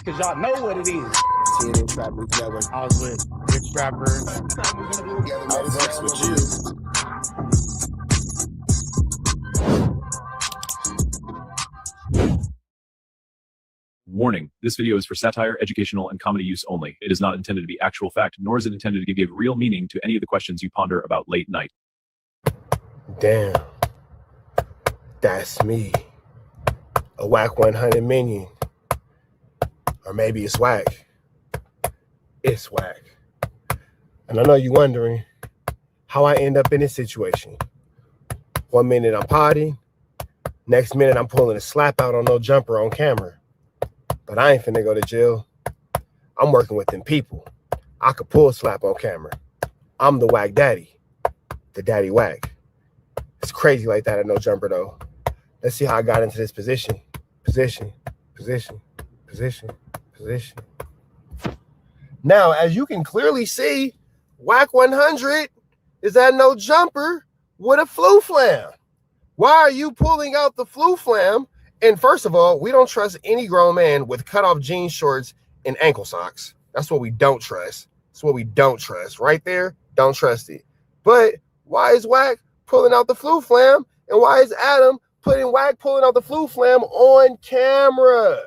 Cause y'all know what it is. TNN Trap Movie Network. I was with Rich Rapper. I fucks with you. Warning, this video is for satire, educational, and comedy use only. It is not intended to be actual fact, nor is it intended to give real meaning to any of the questions you ponder about late night. Damn. That's me. A Wack 100 minion. Or maybe it's Wack. It's Wack. And I know you're wondering how I end up in this situation. 1 minute I'm potting. Next minute I'm pulling a slap out on no jumper on camera. But I ain't finna go to jail. I'm working with them people. I could pull a slap on camera. I'm the Wack daddy. The daddy Wack. It's crazy like that at no jumper though. Let's see how I got into this position. Position. Now, as you can clearly see, Wack 100 is at no jumper with a flu flam. Why are you pulling out the flu flam? And first of all, we don't trust any grown man with cutoff jean shorts and ankle socks. That's what we don't trust. That's what we don't trust. Right there, don't trust it. But why is Wack pulling out the flu flam? And why is Adam Wack pulling out the flu flam on camera?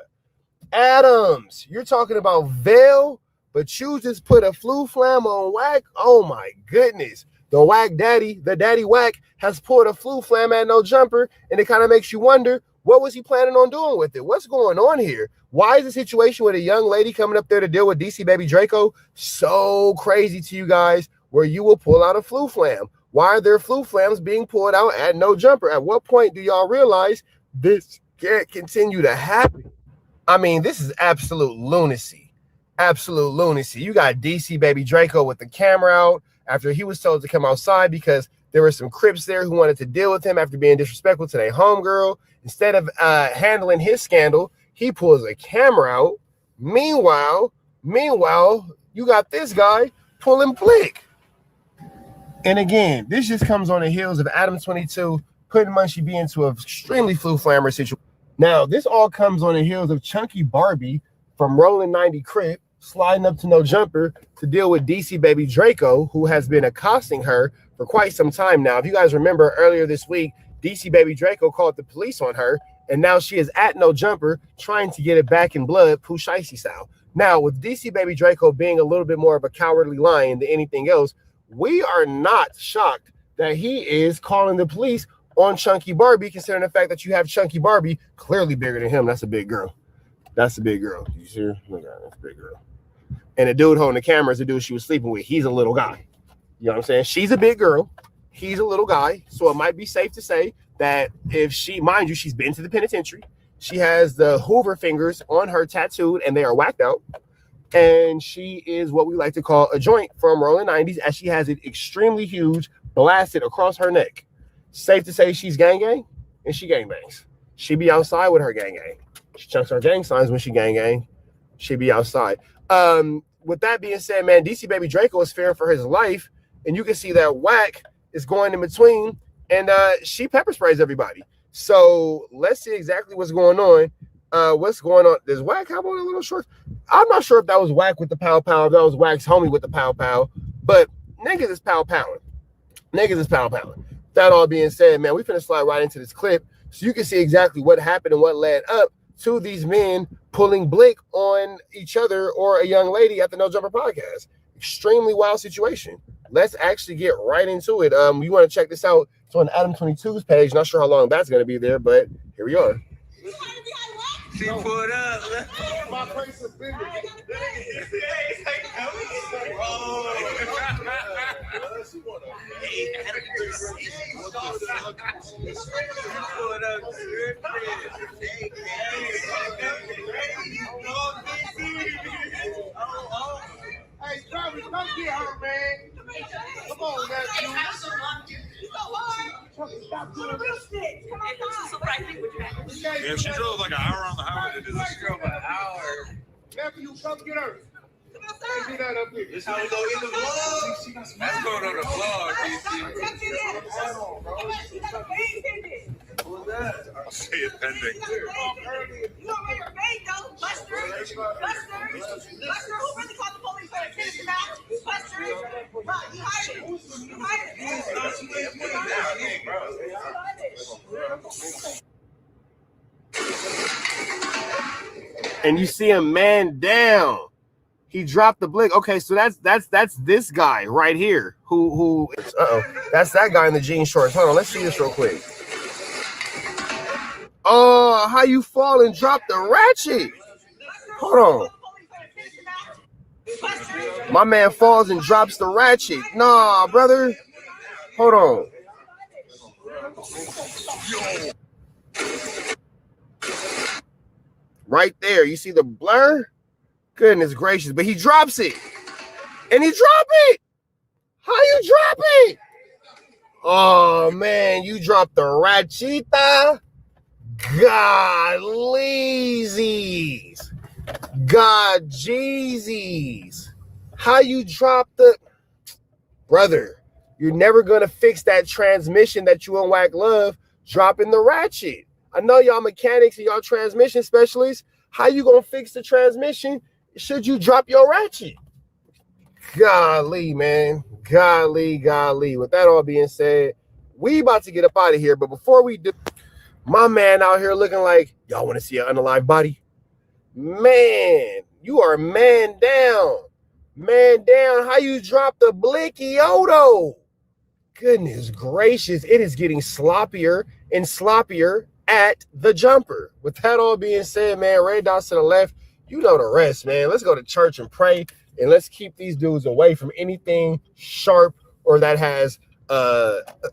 Adams, you're talking about veil, but you just put a flu flam on Wack? Oh my goodness. The Wack daddy, the daddy Wack, has pulled a flu flam at no jumper, and it kind of makes you wonder, what was he planning on doing with it? What's going on here? Why is the situation with a young lady coming up there to deal with DC Baby Draco so crazy to you guys where you will pull out a flu flam? Why are there flu flams being pulled out at no jumper? At what point do y'all realize this can't continue to happen? I mean, this is absolute lunacy. Absolute lunacy. You got DC Baby Draco with the camera out after he was told to come outside because there were some Crips there who wanted to deal with him after being disrespectful to their homegirl. Instead of handling his scandal, he pulls a camera out. Meanwhile, you got this guy pulling Blick. And again, this just comes on the heels of Adam 22 putting Munchie B into an extremely flu flammer situation. Now, this all comes on the heels of Chunky Barbie from Rolling 90 Crip sliding up to no jumper to deal with DC Baby Draco, who has been accosting her for quite some time now. If you guys remember earlier this week, DC Baby Draco called the police on her, and now she is at no jumper trying to get it back in blood, Pooh Shiesty style. Now, with DC Baby Draco being a little bit more of a cowardly lion than anything else, we are not shocked that he is calling the police on Chunky Barbie, considering the fact that you have Chunky Barbie clearly bigger than him. That's a big girl. That's a big girl. You see her? Look at her. That's a big girl. And the dude holding the camera is the dude she was sleeping with. He's a little guy. You know what I'm saying? She's a big girl. He's a little guy. So it might be safe to say that if she, mind you, she's been to the penitentiary. She has the Hoover fingers on her tattooed and they are whacked out. And she is what we like to call a joint from Rolling 90s, as she has it extremely huge, blasted across her neck. Safe to say she's gang and she gang bangs. She be outside with her gang. She chunks her gang signs when she gang. She be outside. With that being said, man, DC Baby Draco is fearing for his life. And you can see that Wack is going in between and she pepper sprays everybody. So let's see exactly what's going on. What's going on? Does Wack have on a little short? I'm not sure if that was Wack with the pow pow, if that was Wack's homie with the pow pow, but niggas is pow powing. That all being said, man, we finna slide right into this clip So you can see exactly what happened and what led up to these men pulling blick on each other or a young lady at the No Jumper podcast. Extremely wild situation. Let's actually get right into it. You want to check this out? It's on Adam 22's page. Not sure how long that's going to be there, but here we are. She pulled up. My place is bigger. Hey, Travis, come get her, man. Come on, nephew. Stop doing this. Yeah, she drove like an hour on the highway to do this. She drove an hour. Nephew, come get her. Do that up here. This how we go in the vlog. That's going on the vlog, DC. What's that? I'll say it pending. You don't wear your bait, though. Buster, who really called the police for a tennis match? Buster, bro, you hired it. You hired it. And you see him man down. He dropped the blick. Okay, so that's this guy right here. Who? That's that guy in the jean shorts. Hold on, let's see this real quick. Oh, how you fall and drop the ratchet? Hold on. My man falls and drops the ratchet. Nah, brother. Hold on. Right there. You see the blur? Goodness gracious. But he drops it. And he drop it. How you drop it? Oh, man. You dropped the ratchita. God-leesies. God Jeezies. How you drop the... Brother, you're never going to fix that transmission that you and Whack love dropping the ratchet. I know y'all mechanics and y'all transmission specialists. How you going to fix the transmission should you drop your ratchet? Golly, man. Golly. With that all being said, we about to get up out of here. But before we do... My man out here looking like, y'all want to see an unalive body? Man, you are man down. Man down. How you drop the Blickioto? Goodness gracious. It is getting sloppier and sloppier at the jumper. With that all being said, man, red dots to the left. You know the rest, man. Let's go to church and pray. And let's keep these dudes away from anything sharp or that has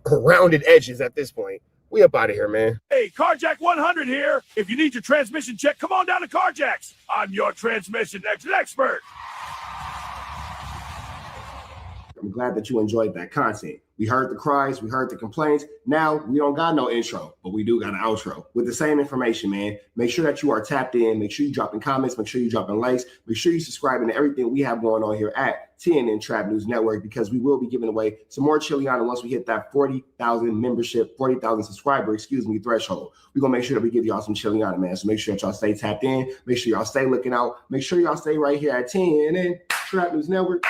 rounded edges at this point. We up out of here, man. Hey, Carjack 100 here. If you need your transmission check, come on down to Carjack's. I'm your transmission expert. I'm glad that you enjoyed that content. We heard the cries, we heard the complaints. Now we don't got no intro, but we do got an outro with the same information, man. Make sure that you are tapped in. Make sure you dropping comments. Make sure you dropping likes. Make sure you subscribing to everything we have going on here at TNN Trap News Network, because we will be giving away some more Chiliana once we hit that 40,000 membership, 40,000 subscriber, threshold. We're going to make sure that we give y'all some Chiliana, man. So make sure that y'all stay tapped in. Make sure y'all stay looking out. Make sure y'all stay right here at TNN Trap News Network.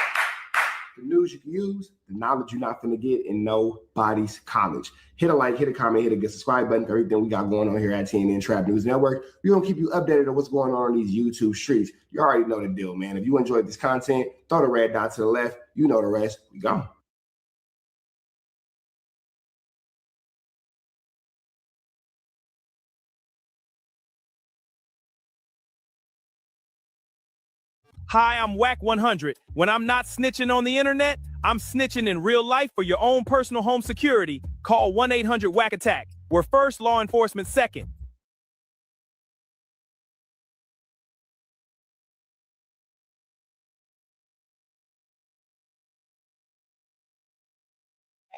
The news you can use, the knowledge you're not going to get in nobody's college. Hit a like, hit a comment, hit a good subscribe button for everything we got going on here at TNN Trap News Network. We're going to keep you updated on what's going on these YouTube streets. You already know the deal, man. If you enjoyed this content, throw the red dot to the left. You know the rest. We go. Hi, I'm Whack 100. When I'm not snitching on the internet, I'm snitching in real life for your own personal home security. Call 1-800-WACK-ATTACK. We're first, law enforcement second.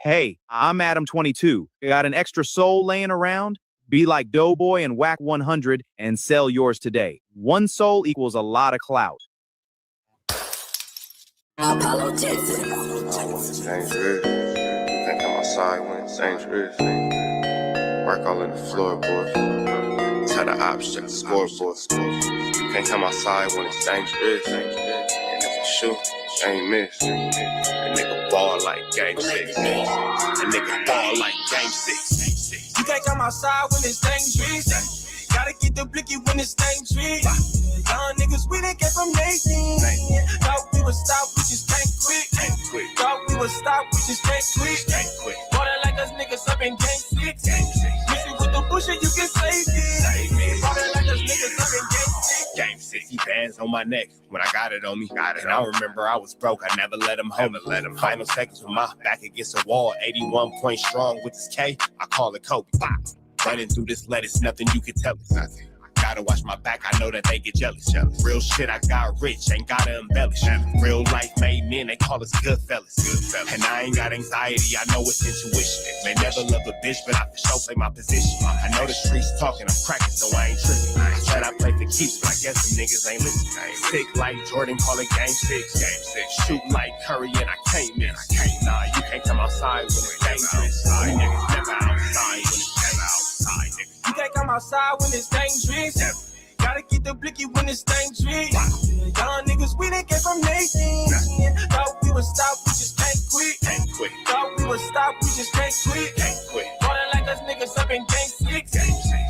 Hey, I'm Adam 22. Got an extra soul laying around? Be like Doughboy and Whack 100 and sell yours today. One soul equals a lot of clout. Apollo Texas. It's dangerous. Think I'm outside when it's dangerous. Work all in the floorboard. Tell the ops check the scoreboard. Can't come outside when it's dangerous. And if you shoot, ain't miss. That nigga ball like game 6. That nigga ball like game 6. You can't come outside when it's dangerous. Gotta get the blicky when it's dangerous. Young niggas, we didn't get from Nathan. Thought we would stop, we just can't quit. Thought we would stop, we just can't quit. Water like us niggas up in game 6. Missing with the bullshit, you can save it. Water like us niggas up in game 6. Game 60 bands on my neck when I got it on me. And I remember I was broke. I never let him hold me. Final seconds with my back against the wall. 81 point strong with this K. I call it Kobe. Running through this lettuce, nothing you can tell us. Nothing. Gotta watch my back, I know that they get jealous. Real shit, I got rich, ain't gotta embellish. Real life made men, they call us good fellas. And I ain't got anxiety, I know it's intuition. May never love a bitch, but I for sure play my position. I know the streets talking, I'm cracking, so I ain't tripping. I said I play for keeps, but I guess some niggas ain't listening. Sick like Jordan, call it game 6. Shoot like Curry, and I can't miss. Nah, you can't come outside when it's dangerous. You niggas never outside when it's outside, nigga. You can't come outside when it's dangerous. Gotta get the blicky when it's dangerous. Young niggas, we didn't get from Nathan. Thought we would stop, we just can't quit. Thought we would stop, we just can't quit. Water like us niggas up in game 6.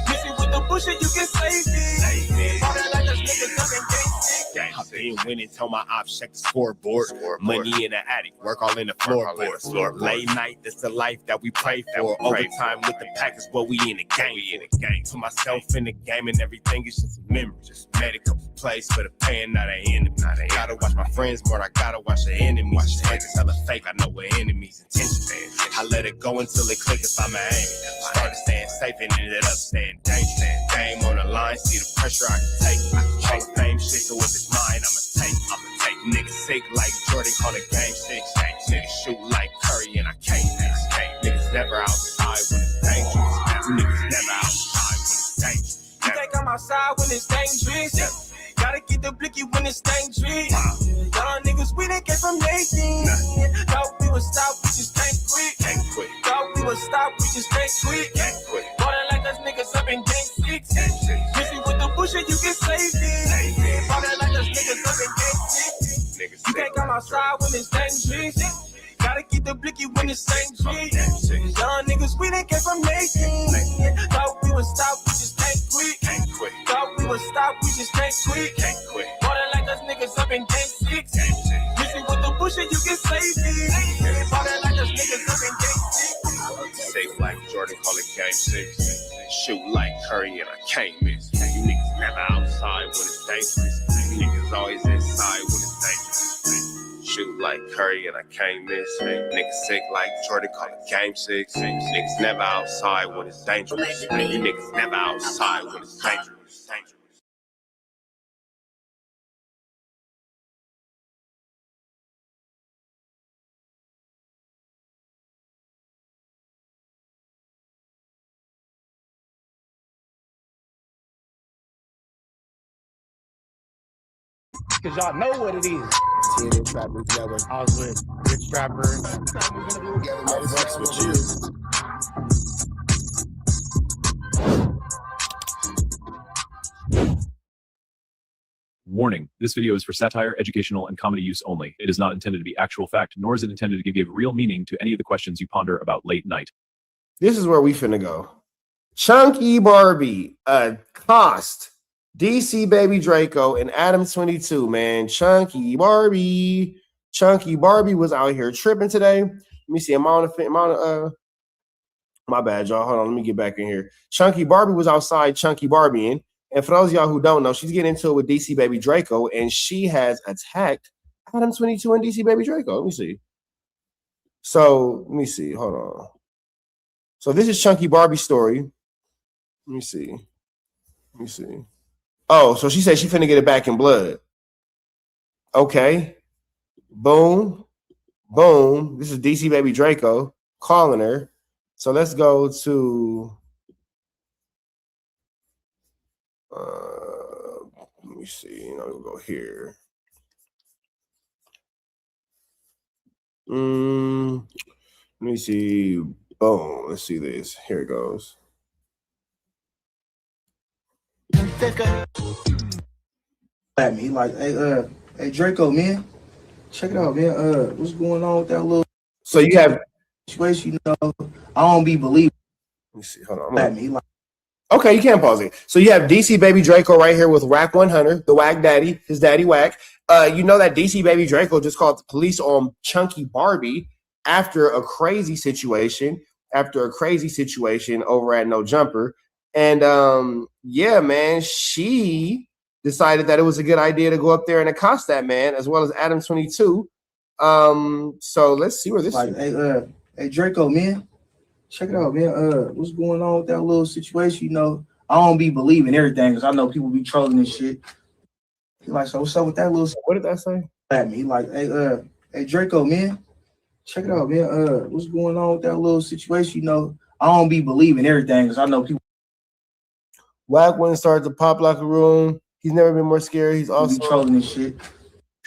Missing with the bullshit, you can save it. Water like us niggas up in game 6. I've been winning, told my ops check the scoreboard. Money in the attic, work all in the floorboard. Late night, that's the life that we pray for. Overtime with the pack is what we in the game. Put myself in the game and everything is just a memory. Just made a couple plays for the pain, now they enemy. Gotta watch my friends more, I gotta watch the enemies. Niggas hella fake, I know what enemies' intentions. I let it go until it click if I'm aiming. Started staying safe and ended up staying dangerous. Game on the line, see the pressure I can take. Hall of Fame shit, so if it's mine, I'ma take. Niggas sick like Jordan, call it game 6. Niggas shoot like Curry and I can't miss. Niggas never outside when it's dangerous. Niggas never outside when it's dangerous. You can't come outside when it's dangerous. Gotta get the blicky when it's dangerous. Young niggas, we didn't get from Nathan. Thought we would stop, we just can't quit. Thought we would stop, we just can't quit. Water like us niggas up in game 6. Missing with the bullshit, you can save it. Water like us niggas up in game 6. You can't come outside when it's dangerous. Gotta get the blicky when it's dangerous. Young niggas, we didn't get from Nathan. Thought we would stop, we just can't quit. Thought we would stop, we just can't quit. Water like us niggas up in game 6. Missing with the bullshit, you can save it. Water like us niggas up in game 6. Safe like Jordan, call it game 6. Shoot like Curry and I can't miss. You niggas never outside when it's dangerous. You niggas always inside when it's dangerous. Shoot like Curry and I can't miss. Niggas sick like Jordan, call it game 6. Niggas never outside when it's dangerous. You niggas never outside when it's dangerous. Cause y'all know what it is. TNN Trap Music Network. I was with Rich Rapper. I fucks with you. Warning, this video is for satire, educational, and comedy use only. It is not intended to be actual fact, nor is it intended to give real meaning to any of the questions you ponder about late night. This is where we finna go. Chunky Barbie, Cost, DC Baby Draco, and Adam 22, man. Chunky Barbie was out here tripping today. Let me see. My bad, y'all. Hold on. Let me get back in here. Chunky Barbie was outside Chunky Barbieing. And for those of y'all who don't know, she's getting into it with DC Baby Draco, and she has attacked Adam 22 and DC Baby Draco. Let me see. So, let me see. Hold on. So, this is Chunky Barbie's story. Let me see. Oh, so she said she finna get it back in blood. Okay. Boom. This is DC Baby Draco calling her. So, let's go to... let me see. We'll go here. Let me see. Boom. Let's see this. Here it goes. At me like, hey Draco, man, check it out, man. What's going on with that little? So you have situation? I don't be believing. Let me see. Hold on. At me like. Okay, you can pause it. So you have DC Baby Draco right here with Wack 100, the Wack Daddy, his daddy Wack. You know that DC Baby Draco just called the police on Chunky Barbie after a crazy situation over at No Jumper. And yeah, man, she decided that it was a good idea to go up there and accost that man, as well as Adam 22. So let's see where this like, is. Hey Draco, man. Check it out, man. What's going on with that little situation? You know, I don't be believing everything because I know people be trolling and shit. He like, so what's up with that little? What did that say? At me, like, hey Draco, man. Check it out, man. What's going on with that little situation? You know, I don't be believing everything because I know people. Wack wouldn't start the Pop Locker Room. He's never been more scared. He's also be trolling and shit.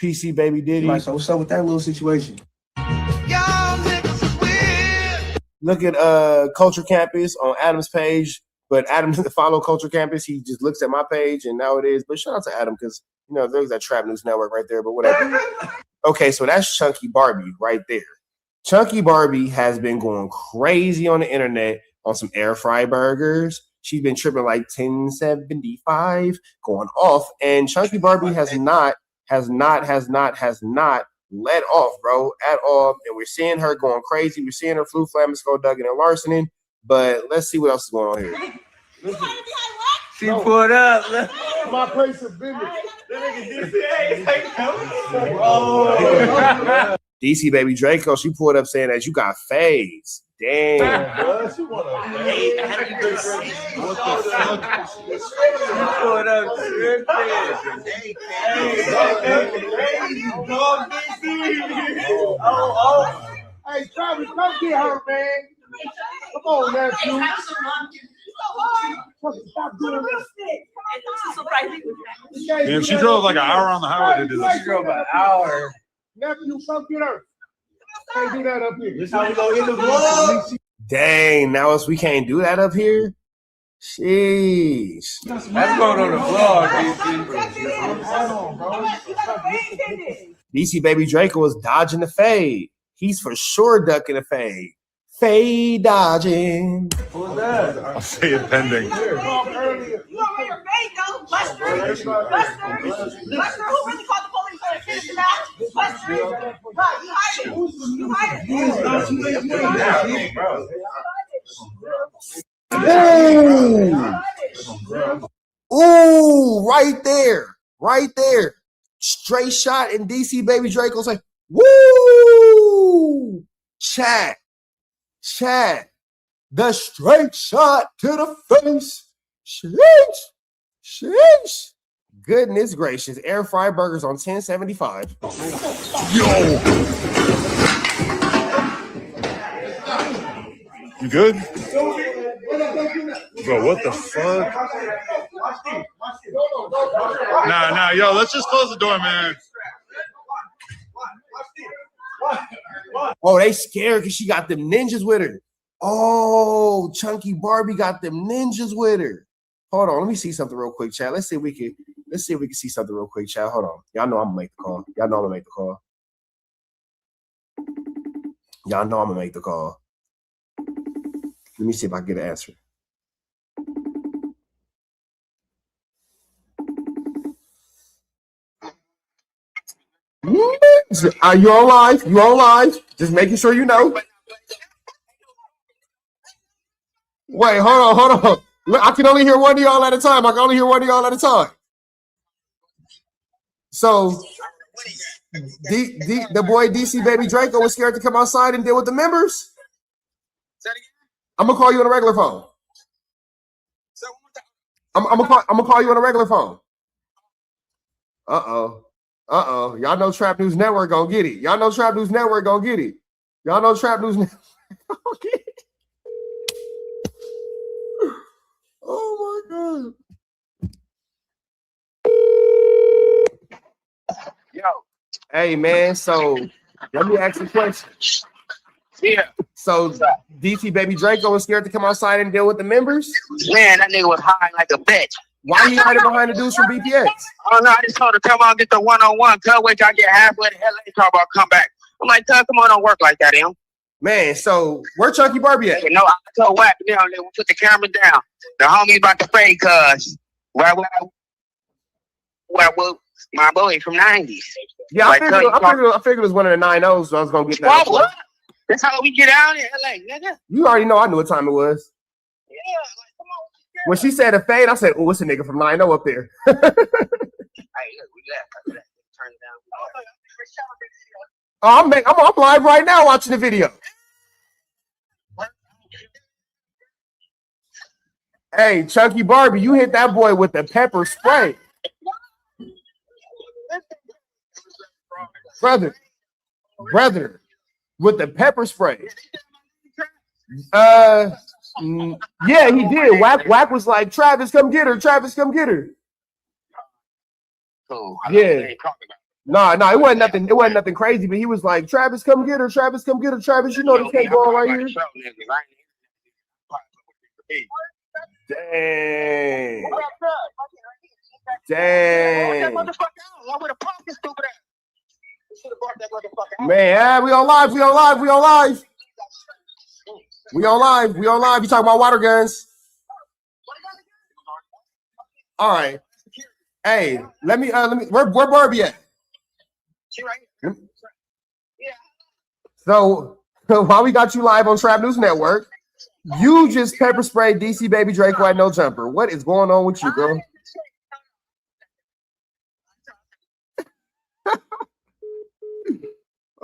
PC Baby Diddy. Like, so what's up with that little situation? Look at Culture Campus on Adam's page, but Adam doesn't follow Culture Campus. He just looks at my page, and now it is. But shout out to Adam because you know there's that Trap News Network right there. But whatever. Okay, so that's Chunky Barbie right there. Chunky Barbie has been going crazy on the internet on some air fry burgers. She's been tripping like 1075, going off, and Chunky Barbie has not let off, bro, at all. And we're seeing her going crazy. We're seeing her flu flamming, skull dugging, and larcening. But let's see what else is going on here. She pulled up. My place of business. DC Baby Draco, she pulled up saying that you got fades. Damn. She want to Pulled up. Hey, Travis, come get her, man. Come on, nephew. Stop doing this. Damn, she drove like an hour on the highway to do this. She drove an hour. Nephew, come get her. Can't do that up here. This how we go in the vlog. Dang, now we can't do that up here? Sheesh. That's going on the vlog, DC Baby Draco was dodging the fade. He's for sure ducking the fade. Fade dodging. Who's that? I'll say it pending. You already made those Buster, who really called the police on the finish the match? Buster, right, you hired Ooh, right there. Straight shot, and DC Baby Draco's like, woo! Chat. The straight shot to the face. Sheesh. Goodness gracious. Air fry burgers on 1075. Yo! You good? Bro, what the fuck? Nah, yo, let's just close the door, man. Oh, they scared because she got them ninjas with her. Oh, Chunky Barbie got them ninjas with her. Hold on, let me see something real quick, chat. Let's see if we can see something real quick, chat. Hold on. Y'all know I'm gonna make the call. Let me see if I can get an answer. Are you on live? You on live? Just making sure you know. Wait, hold on. Look, I can only hear one of y'all at a time. So the boy DC Baby Draco was scared to come outside and deal with the members. I'm gonna call you on a regular phone. I'm gonna call you on a regular phone. Uh-oh. Y'all know Trap News Network gonna get it. Oh my God. Yo. Hey man, so let me ask you a question. Yeah. So DC Baby Draco was scared to come outside and deal with the members? Man, that nigga was high like a bitch. Why he hiding behind the dudes from BPX? Oh no, I just told her come on, get the one-on-one. Cuz wait till I get halfway to LA talk about come back. I'm like, cuz come on, don't work like that, Em. Man, so where Chunky Barbie at? No, I told Wack, you know, put the camera down. The homie about to fade, cuz. Where my boy from 90s. Yeah, Like, I figured it was one of the 9-0s, so I was gonna get that. What? That's how we get out in LA, nigga. You already know I knew what time it was. Yeah, like, come on. When she said a fade, I said, "Oh, it's a nigga from 9-0 up there." Hey, look, we left. Turn it down. Oh, I'm live right now watching the video. Hey, Chunky Barbie, you hit that boy with the pepper spray. Brother, with the pepper spray. Yeah, he did. Wack was like, Travis, come get her. Travis, come get her. Cool. Yeah. No, it wasn't nothing. It wasn't nothing crazy, but he was like, Travis, come get her. Travis, come get her. Travis, you know this can't go on right here. Dang. Man, we on live. You talking about water guns? All right. Hey, let me. Where Barbie at? So while we got you live on Trap News Network, you just pepper sprayed DC Baby Draco at No Jumper. What is going on with you, girl?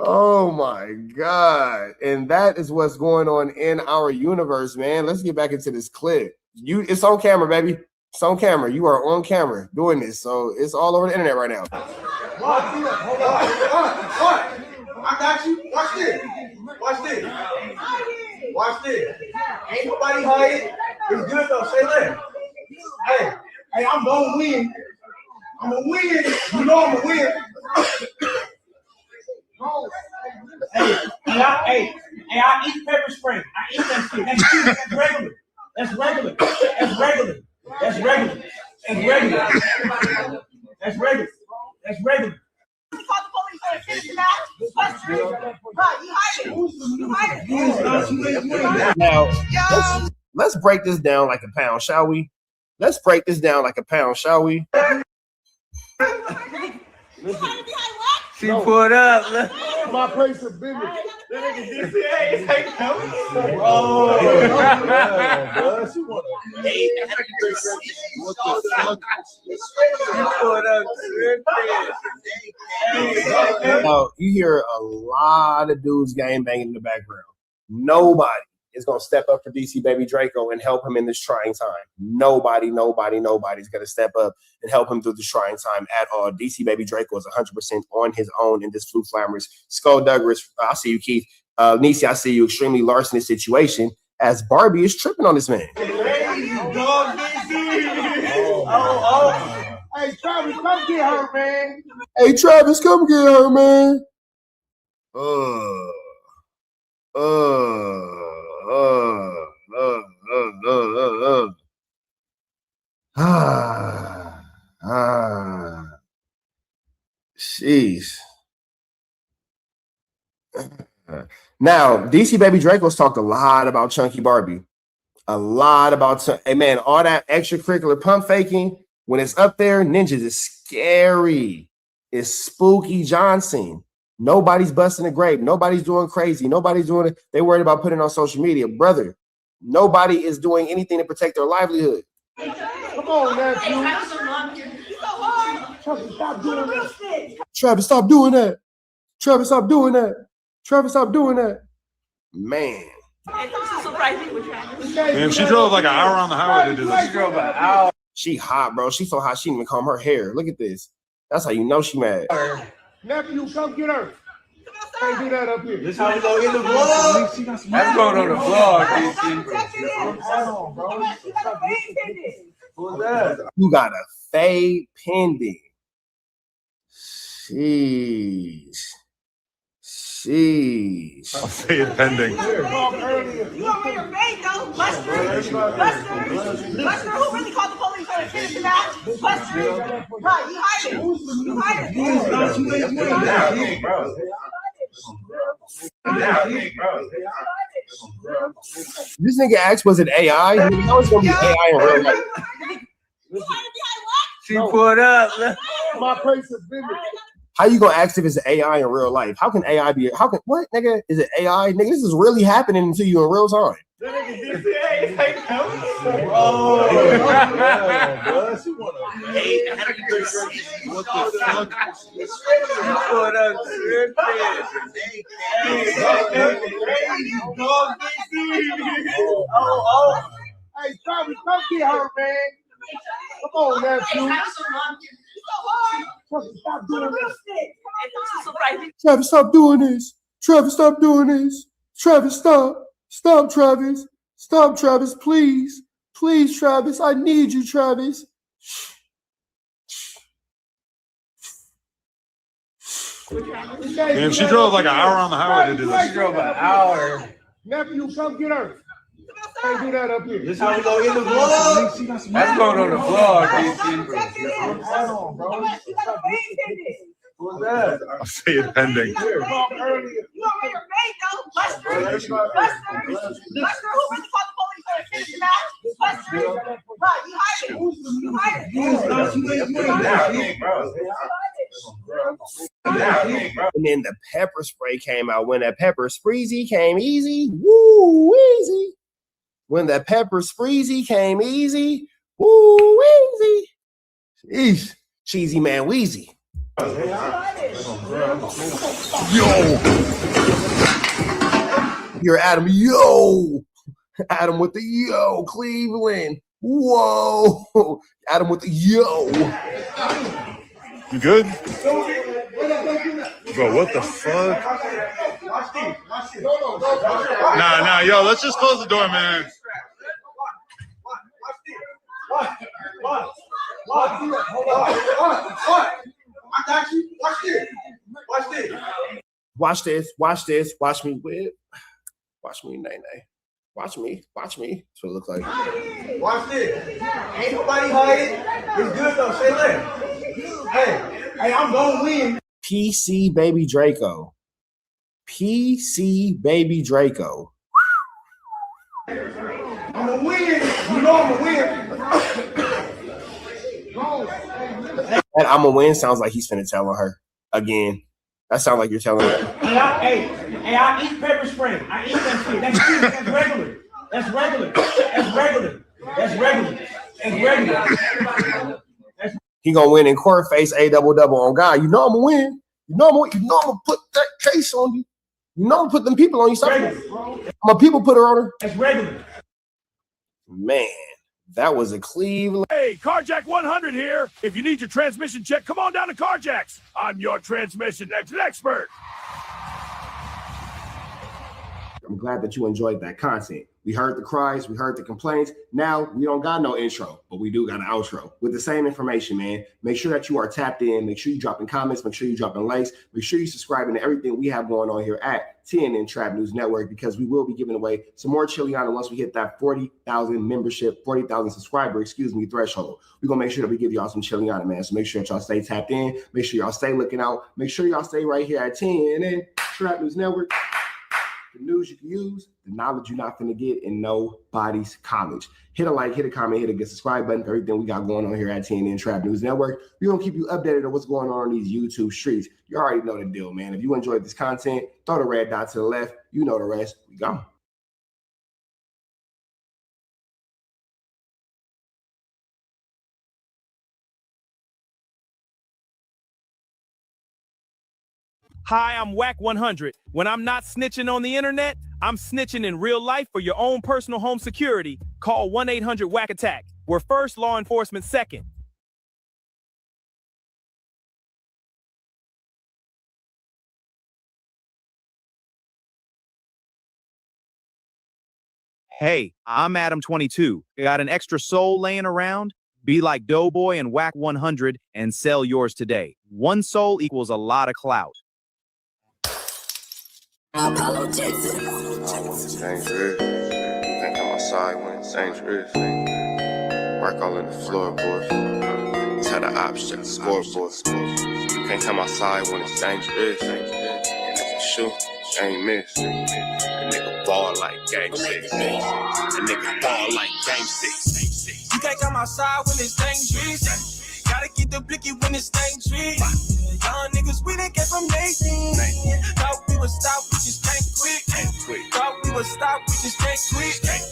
Oh my God. And that is what's going on in our universe, man. Let's get back into this clip. It's on camera, baby. It's on camera. You are on camera doing this. So it's all over the internet right now. Hold on. I got you. Watch this. Ain't nobody hiding. It's good though. Say that. Hey, I'm gonna win. I'm gonna win. You know I'm gonna win. Hey, I eat pepper spray. I eat that shit. That's regular. Now, let's break this down like a pound, shall we? She pulled up. Look. My place of business. You hear a lot of dudes gang banging in the background. Nobody is going to step up for DC Baby Draco and help him in this trying time. Nobody's going to step up and help him through this trying time at all. DC Baby Draco is 100% on his own in this Flu Flammers. Skull Douglas, I see you, Keith. Nisi, I see you. Extremely larcenous situation as Barbie is tripping on this man. Hey, Travis, come get her, man. Jeez. Now, DC Baby Draco's talked a lot about Chunky Barbie. Hey man, all that extracurricular pump faking, when it's up there, ninjas is scary. It's spooky Johnson. Nobody's busting a grape. Nobody's doing crazy. Nobody's doing it. They worried about putting it on social media. Brother, nobody is doing anything to protect their livelihood. Come on, nephew. Travis, stop doing that. Man. Man, she drove like an hour on the highway to do this. She drove an hour. She hot, bro. She so hot she didn't even comb her hair. Look at this. That's how you know she mad. Nephew, come get her. Can't do that up here. This how we go in the vlog. That's going on the vlog, Who's that? You got a fade pending. Sheesh. I'll say it pending. You over your maid though, Buster, who really called the police on a kid about Buster? Right, you hiding. This nigga asked, was it AI? How is gonna be AI in real life? She pulled up. My place is business. How you gonna ask if it's AI in real life? How can AI be? How can what, nigga? Is it AI? Nigga, this is really happening to you in real time. Hey, Travis, come get her, man. Come on, nephew. Stop doing this. Travis, stop doing this. Travis, stop doing this. Travis, stop. Stop, Travis. Stop, Travis, please. Please, Travis. I need you, Travis. Damn, she drove like an hour on the highway to do this. She drove an hour. Nephew, come get her. Can't do that up here. This how we go in the vlog. That's going on the vlog, DC. Hold on, bro. What's that? I'll say it pending. You know where your maid though, Buster. Buster, who really called the police on a kid match? Buster, bro, you hiding. You hiding. And then the pepper spray came out. When that pepper spreezy came easy, woo easy. When that pepper spreezy came easy, woo easy. Eesh, cheesy man wheezy. Yo, you're Adam. Yo, Adam with the yo, Cleveland. Whoa, Adam with the yo. You good? Bro, what the fuck? Nah, yo, let's just close the door, man. I got you. Watch this. Watch this. Watch this. Watch this. Watch me whip. Watch me, nay. Watch me. Watch me. That's what it looks like. Watch this. Ain't nobody hiding. It's good though. Say that. Hey, I'm gonna win. PC Baby Draco. PC Baby Draco. I'm gonna win. You know I'm gonna win. That I'm gonna win sounds like he's finna tell on her again. That sounds like you're telling her. I eat pepper spray. I eat that shit. That's regular. That's regular. That's regular. That's regular. That's regular. He gonna win in court, face a double on God. You know I'm gonna win. You know I'm gonna put that case on you. You know I'm gonna put them people on you. I'm a people putter on her. That's regular. Man, that was a Cleveland. Hey, Carjack 100 here. If you need your transmission check, come on down to Carjacks. I'm your transmission expert. I'm glad that you enjoyed that content. We heard the cries, we heard the complaints. Now we don't got no intro, but we do got an outro with the same information, man. Make sure that you are tapped in. Make sure you dropping comments. Make sure you dropping likes. Make sure you subscribing to everything we have going on here at TNN Trap News Network, because we will be giving away some more Chiliana once we hit that 40,000 membership, 40,000 subscriber, threshold. We're going to make sure that we give y'all some Chiliana, man. So make sure that y'all stay tapped in. Make sure y'all stay looking out. Make sure y'all stay right here at TNN Trap News Network. The news you can use, the knowledge you're not going to get in nobody's college. Hit a like, hit a comment, hit a subscribe button for everything we got going on here at TNN Trap News Network. We're going to keep you updated on what's going on these YouTube streets. You already know the deal, man. If you enjoyed this content, throw the red dot to the left. You know the rest. We go. Hi, I'm Whack 100. When I'm not snitching on the internet, I'm snitching in real life for your own personal home security. Call 1-800-WACK-ATTACK. We're first, law enforcement second. Hey, I'm Adam22. Got an extra soul laying around? Be like Doughboy and Whack 100 and sell yours today. One soul equals a lot of clout. Apollo Texas. Dangerous. Think I'm outside when it's dangerous. Work all in the floorboard. Tell the ops check the scoreboard. Can't come outside when it's dangerous. Shoot. Ain't miss. A nigga ball like game 6. A nigga ball like game 6. You can't come outside when it's dangerous. Gotta keep the blicky when it's dangerous. Young niggas, we done came from Nathan. Thought we would stop, we just can't quit. Thought we would stop, we just can't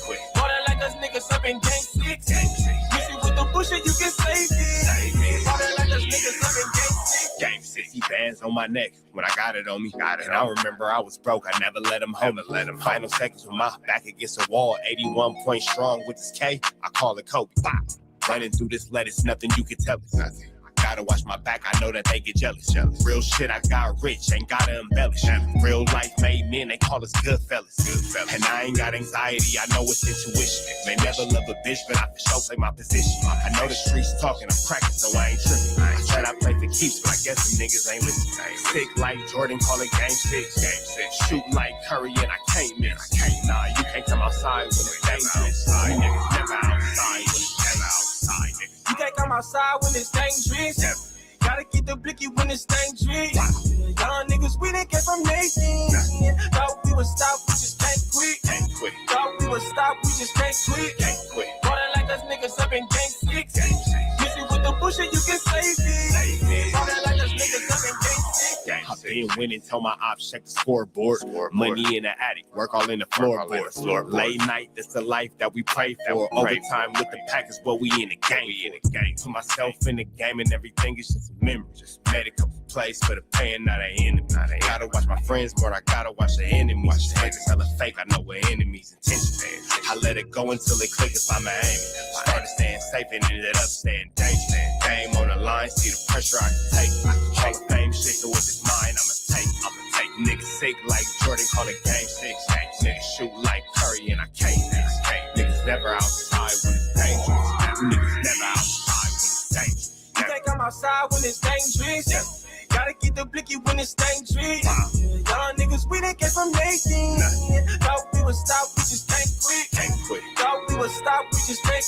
quit. Water like us niggas up in gang 6. Miss you with the bullshit, you can save it. Water like us niggas up in gang 6. Game 60 bands on my neck when I got it on me. And I remember I was broke. I never let him hold me. Final seconds with my back against a wall. 81 point strong with this K. I call it Kobe. Running through this lettuce, nothing you can tell us. Gotta watch my back, I know that they get jealous. Real shit, I got rich, ain't gotta embellish. Real life made men, they call us good fellas. And I ain't got anxiety, I know it's intuition. May never love a bitch, but I for sure play my position. I know the streets talking, I'm cracking, so I ain't tripping. I said I play for keeps, but I guess some niggas ain't listening. Sick like Jordan, call it game 6. Shoot like Curry, and I can't miss. Nah, you can't come outside when it's dangerous. You niggas never outside when it's dangerous. You can't come outside when it's dangerous. Gotta keep the blicky when it's dangerous. Young niggas, we done came from Nathan. Thought we would stop, we just can't quit. Thought we would stop, we just can't quit. Water like us niggas up in gang 6. Miss you with the bullshit, you can save it. Water like us niggas up in gang 6. I've been winning, tell my ops check the scoreboard. Money in the attic, work all in the floorboard. Late night, that's the life that we pray for. Overtime with the pack is what we in the game. To myself in the game and everything is just a memory. Just made a couple plays for the pain, not an enemy. Gotta watch my friends more, I gotta watch the enemies. Haters hella fake, I know what enemies' intention. I let it go until it click if I'm aiming. Started staying safe and ended up staying dangerous. Game on the line, see the pressure I can take. Hall of Fame shit, so if it's mine, I'ma take. Niggas sick like Jordan, call it game 6. Niggas shoot like Curry, and I can't miss. Niggas never outside when it's dangerous. Niggas never outside when it's dangerous. You can't come outside when it's dangerous. Gotta keep the blicky when it's dangerous. Young niggas, we done came from Nathan. Thought we would stop, we just can't quit. Thought we would stop, we just can't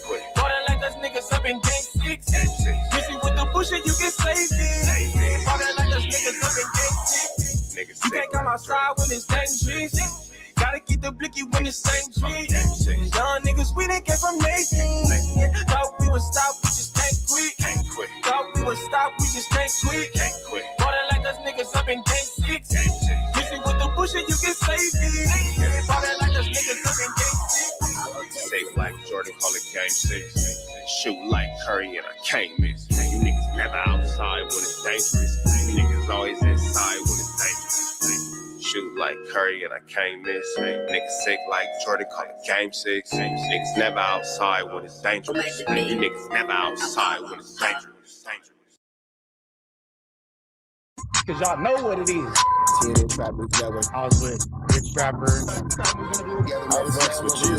quit. Water like us niggas up in gang 6. Miss you with the bullshit, you can save it. Water like us niggas up in gang 6. You can't come outside when it's dangerous. Gotta keep the blicky when it's dangerous. Young niggas, we done came from Nathan. Thought we would stop, we just can't quit. Thought we would stop, we just can't quit. Water like us niggas up in gang 6. Miss you with the bullshit, you can save it. Water like us niggas up in gang 6. Safe like Jordan, call it game 6. Shoot like Curry, and I can't miss. You niggas never outside when it's dangerous. You niggas always inside when it's dangerous. Shoot like Curry, and I can't miss. Niggas sick like Jordan, call it game 6. Niggas never outside when it's dangerous. You niggas never outside when it's dangerous. Cause y'all know what it is. TNN Trappers Network. I was with Rich Trapper. I was with you.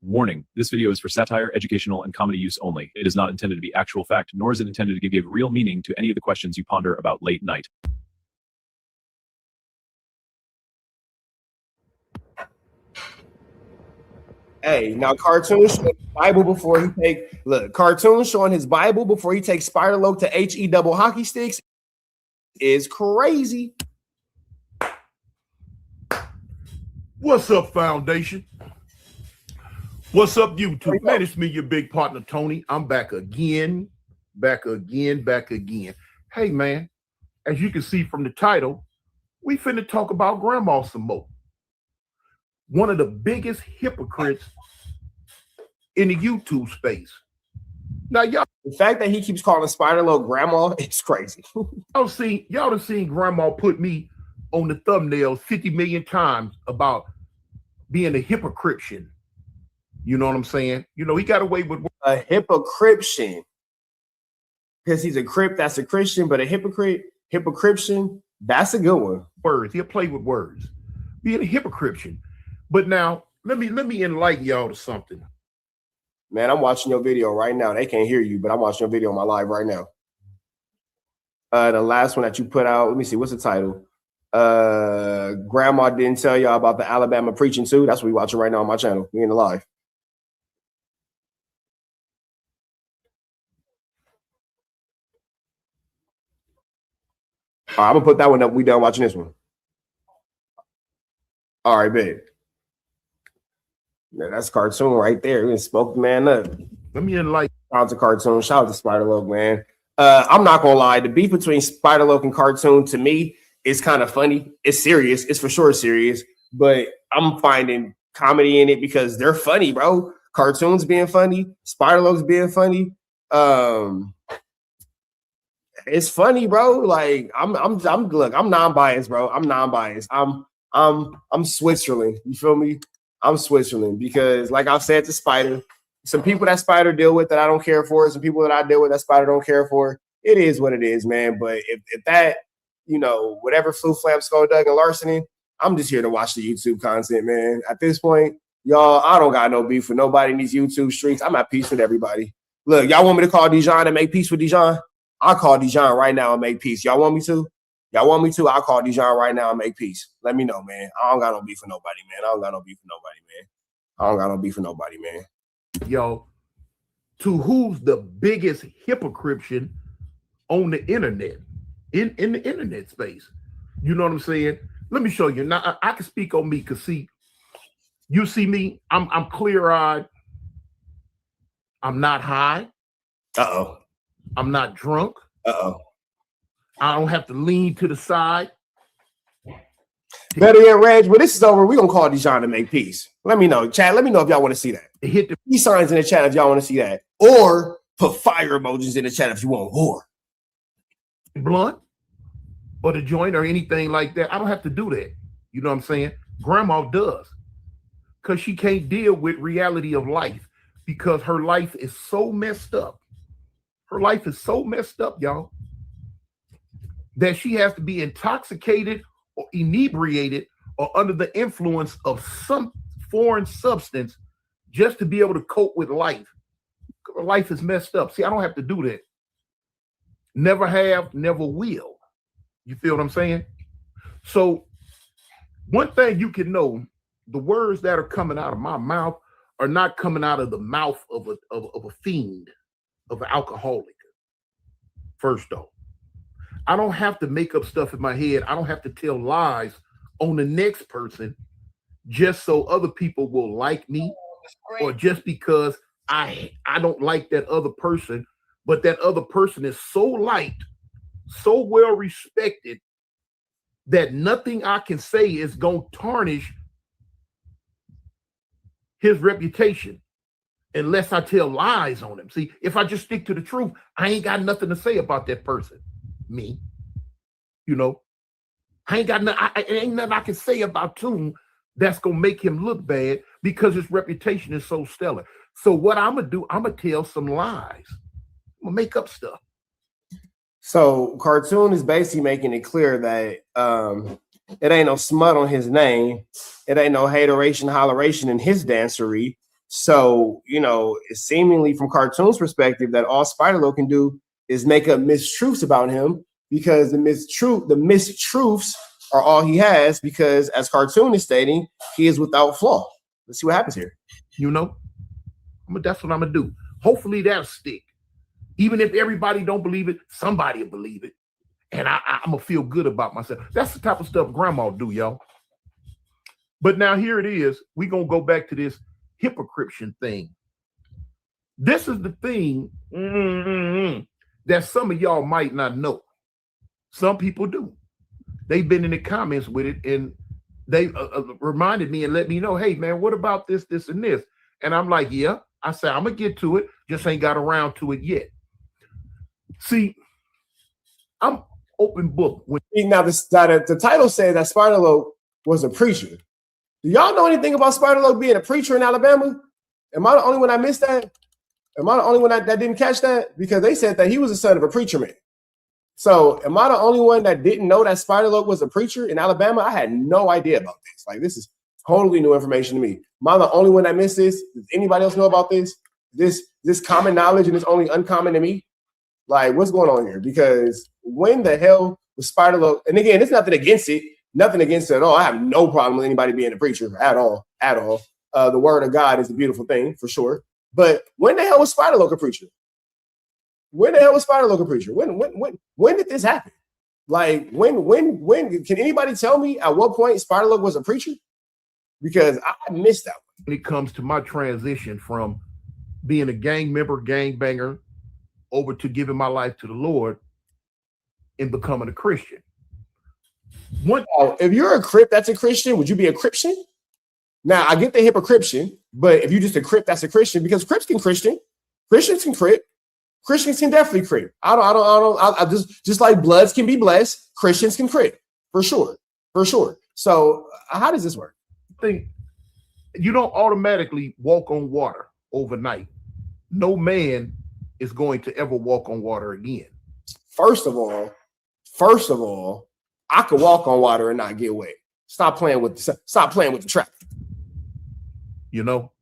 Warning, this video is for satire, educational, and comedy use only. It is not intended to be actual fact, nor is it intended to give real meaning to any of the questions you ponder about late night. Hey, now Cartoon showing his Bible before he Cartoon showing his Bible before he takes Spider Loc to HE double hockey sticks is crazy. What's up, Foundation? What's up, YouTube? Man, it's me, your big partner, Tony. I'm back again. Hey, man, as you can see from the title, we finna talk about Grandma some more. One of the biggest hypocrites in the YouTube space. Now, y'all, the fact that he keeps calling Spider Loc Grandma, it's crazy. y'all done seen Grandma put me on the thumbnail 50 million times about being a hypocrite. You know what I'm saying? You know, he got away with a hypocription. Because he's a crip, that's a Christian, but a hypocription, that's a good one. Words, he'll play with words. Being a hypocription. But now, let me enlighten y'all to something. Man, I'm watching your video right now. They can't hear you, but I'm watching your video on my live right now. The last one that you put out, let me see, what's the title? Grandma didn't tell y'all about the Alabama preaching too. That's what we're watching right now on my channel. We in the live. I'm gonna put that one up. We done watching this one. All right, babe. Yeah, that's cartoon right there. We spoke the man up. Let me enlighten. Shout out to cartoon. Shout out to Spider-Loc, man. I'm not gonna lie. The beef between Spider-Loc and cartoon to me is kind of funny. It's serious. It's for sure serious. But I'm finding comedy in it because they're funny, bro. Cartoons being funny, Spider-Loc's being funny. It's funny, bro. Like I'm look, I'm non-biased, bro. I'm non-biased. I'm Switzerland. You feel me? I'm Switzerland because, like I said to Spider, some people that Spider deal with that I don't care for, some people that I deal with that Spider don't care for. It is what it is, man. But if that, you know, whatever Flu Flam, Skull Dug, and Larceny, I'm just here to watch the YouTube content, man. At this point, y'all, I don't got no beef with nobody in these YouTube streets. I'm at peace with everybody. Look, y'all want me to call Dijon and make peace with Dijon? I'll call Dijon right now and make peace. Y'all want me to? Y'all want me to? I'll call Dijon right now and make peace. Let me know, man. I don't got no beef with nobody, man. I don't got no beef with nobody, man. I don't got no beef with nobody, man. Yo, to who's the biggest hypocrite on the internet, in the internet space. You know what I'm saying? Let me show you. Now, I can speak on me because, see, you see me, I'm clear-eyed. I'm not high. Uh-oh. I'm not drunk. Uh-oh. I don't have to lean to the side. Better yet, Reg, when this is over, we're going to call Dijon to make peace. Let me know. Chat, let me know if y'all want to see that. Hit the peace signs in the chat if y'all want to see that. Or put fire emojis in the chat if you want war. Blunt or the joint or anything like that. I don't have to do that. You know what I'm saying? Grandma does. Because she can't deal with reality of life because her life is so messed up. Her life is so messed up, y'all, that she has to be intoxicated or inebriated or under the influence of some foreign substance just to be able to cope with life. Her life is messed up. See, I don't have to do that. Never have, never will. You feel what I'm saying? So one thing you can know, the words that are coming out of my mouth are not coming out of the mouth of a fiend, of an alcoholic. First off, I don't have to make up stuff in my head. I don't have to tell lies on the next person just so other people will like me or just because I don't like that other person, but that other person is so liked, so well respected that nothing I can say is going to tarnish his reputation unless I tell lies on him. See, if I just stick to the truth, I ain't got nothing to say about that person. Me, you know, I ain't got nothing. Ain't nothing I can say about Toon that's gonna make him look bad because his reputation is so stellar. So what I'm gonna do, I'm gonna tell some lies. I'm gonna make up stuff. So cartoon is basically making it clear that it ain't no smut on his name. It ain't no hateration, holleration in his dancery. So, you know, it's seemingly from cartoon's perspective that all Spider-Loc can do is make up mistruths about him because the mistruths are all he has because, as cartoon is stating, he is without flaw. Let's see what happens here. You know, that's what I'm gonna do. Hopefully that'll stick. Even if everybody don't believe it, somebody will believe it. And I'm gonna feel good about myself. That's the type of stuff grandma do, y'all. But now here it is. We're gonna go back to this hypocrite thing. This is the thing that some of y'all might not know. Some people do. They've been in the comments with it and they reminded me and let me know, hey man, what about this, this, and this? And I'm like, yeah. I said, I'm gonna get to it, just ain't got around to it yet. See, I'm open book. Now the title says that Spider-Loc was a preacher. Do y'all know anything about Spider-Loc being a preacher in Alabama? Am I the only one that missed that? Am I the only one that didn't catch that? Because they said that he was the son of a preacher man. So am I the only one that didn't know that Spider-Loc was a preacher in Alabama? I had no idea about this. Like, this is totally new information to me. Am I the only one that missed this? Does anybody else know about this? This common knowledge and it's only uncommon to me? Like, what's going on here? Because when the hell was Spider-Loc? And again, it's nothing against it. Nothing against it at all. I have no problem with anybody being a preacher at all. At all. The word of God is a beautiful thing for sure. But when the hell was Spider-Loc a preacher? When the hell was Spider-Loc a preacher? When did this happen? Like when can anybody tell me at what point Spider-Loc was a preacher? Because I missed that one. When it comes to my transition from being a gang member, gang banger, over to giving my life to the Lord and becoming a Christian. If you're a Crip that's a Christian, would you be a Christian? Now I get the hypocription, but if you just a Crip that's a Christian, because Crips can Christian, Christians can Crip, Christians can definitely Crip. I just like Bloods can be blessed, Christians can Crip for sure. So how does this work? I think you don't automatically walk on water overnight. No man is going to ever walk on water again. First of all, I could walk on water and not get wet. Stop playing with the trap. You know?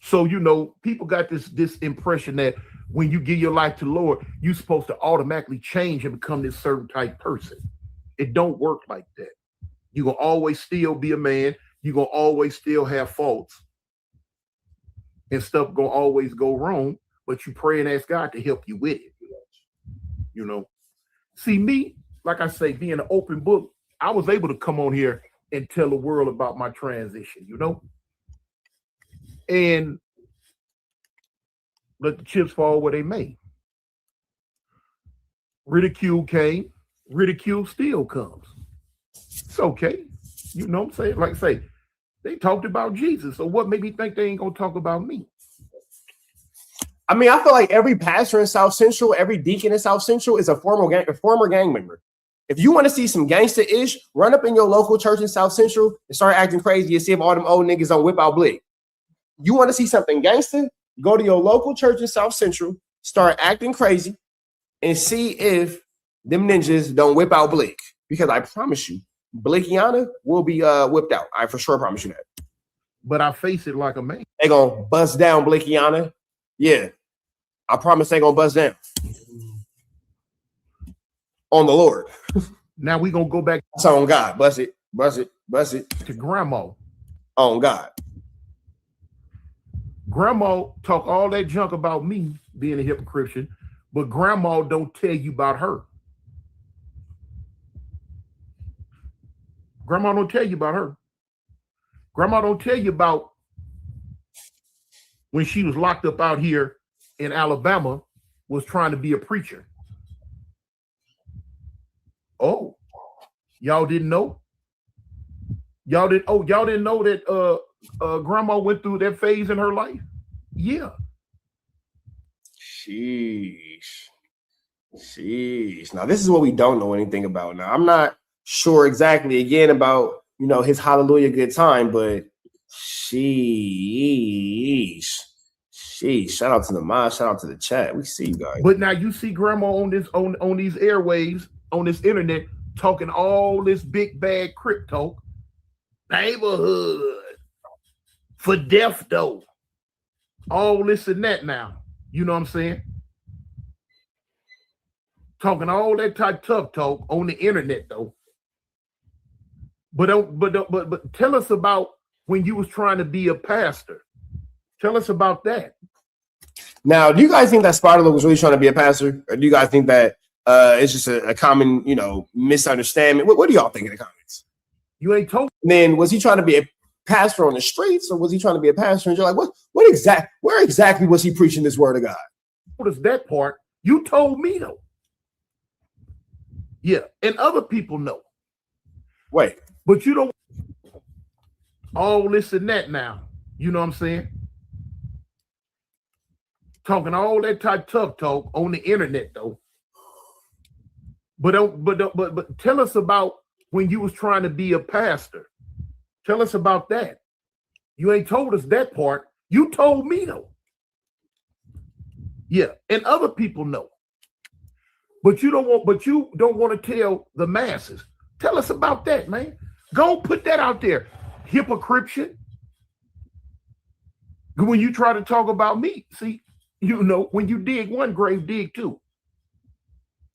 So, you know, people got this impression that when you give your life to the Lord, you're supposed to automatically change and become this certain type person. It don't work like that. You're going to always still be a man. You're going to always still have faults. And stuff going to always go wrong, but you pray and ask God to help you with it. You know? See, me, like I say, being an open book, I was able to come on here and tell the world about my transition, you know? And let the chips fall where they may. Ridicule came, ridicule still comes. It's okay. You know what I'm saying? Like I say, they talked about Jesus, so what made me think they ain't gonna talk about me? I mean, I feel like every pastor in South Central, every deacon in South Central is a former gang member. If you want to see some gangster-ish, run up in your local church in South Central and start acting crazy and see if all them old niggas don't whip out blick. You want to see something gangster? Go to your local church in South Central, start acting crazy, and see if them ninjas don't whip out blick. Because I promise you, Blackiana will be whipped out. I for sure promise you that. But I face it like a man. They gonna bust down Blackiana. Yeah. I promise they gonna bust down. On the Lord. Now we gonna go back. It's on God. Bust it. To grandma. On God. Grandma talk all that junk about me being a hypocrite, but grandma don't tell you about her. Grandma don't tell you about her. Grandma don't tell you about when she was locked up out here in Alabama, was trying to be a preacher. Oh, y'all didn't know? Y'all didn't know that grandma went through that phase in her life? Yeah. Sheesh. Now, this is what we don't know anything about. Now, I'm not sure exactly again about, you know, his hallelujah good time, but sheesh. Shout out to the mod, shout out to the chat. We see you guys. But now you see grandma on this on these airwaves, on this internet, talking all this big bad Crip talk. Neighborhood for death though. All this and that now. You know what I'm saying? Talking all that type tough talk on the internet though. But tell us about when you was trying to be a pastor. Tell us about that. Now, do you guys think that Spider-Loc was really trying to be a pastor? Or do you guys think that it's just a common, you know, misunderstanding? What do y'all think in the comments? You ain't told. And then was he trying to be a pastor on the streets, or was he trying to be a pastor? And you're like, where exactly was he preaching this word of God? What is that part? You told me though. Yeah, and other people know. Wait. But you don't all this and that now. You know what I'm saying? Talking all that type tough talk on the internet though. But tell us about when you was trying to be a pastor. Tell us about that. You ain't told us that part. You told me though. Yeah, and other people know. But you don't want to tell the masses. Tell us about that, man. Go put that out there. Hypocrite. When you try to talk about me, see, you know, when you dig one grave, dig two.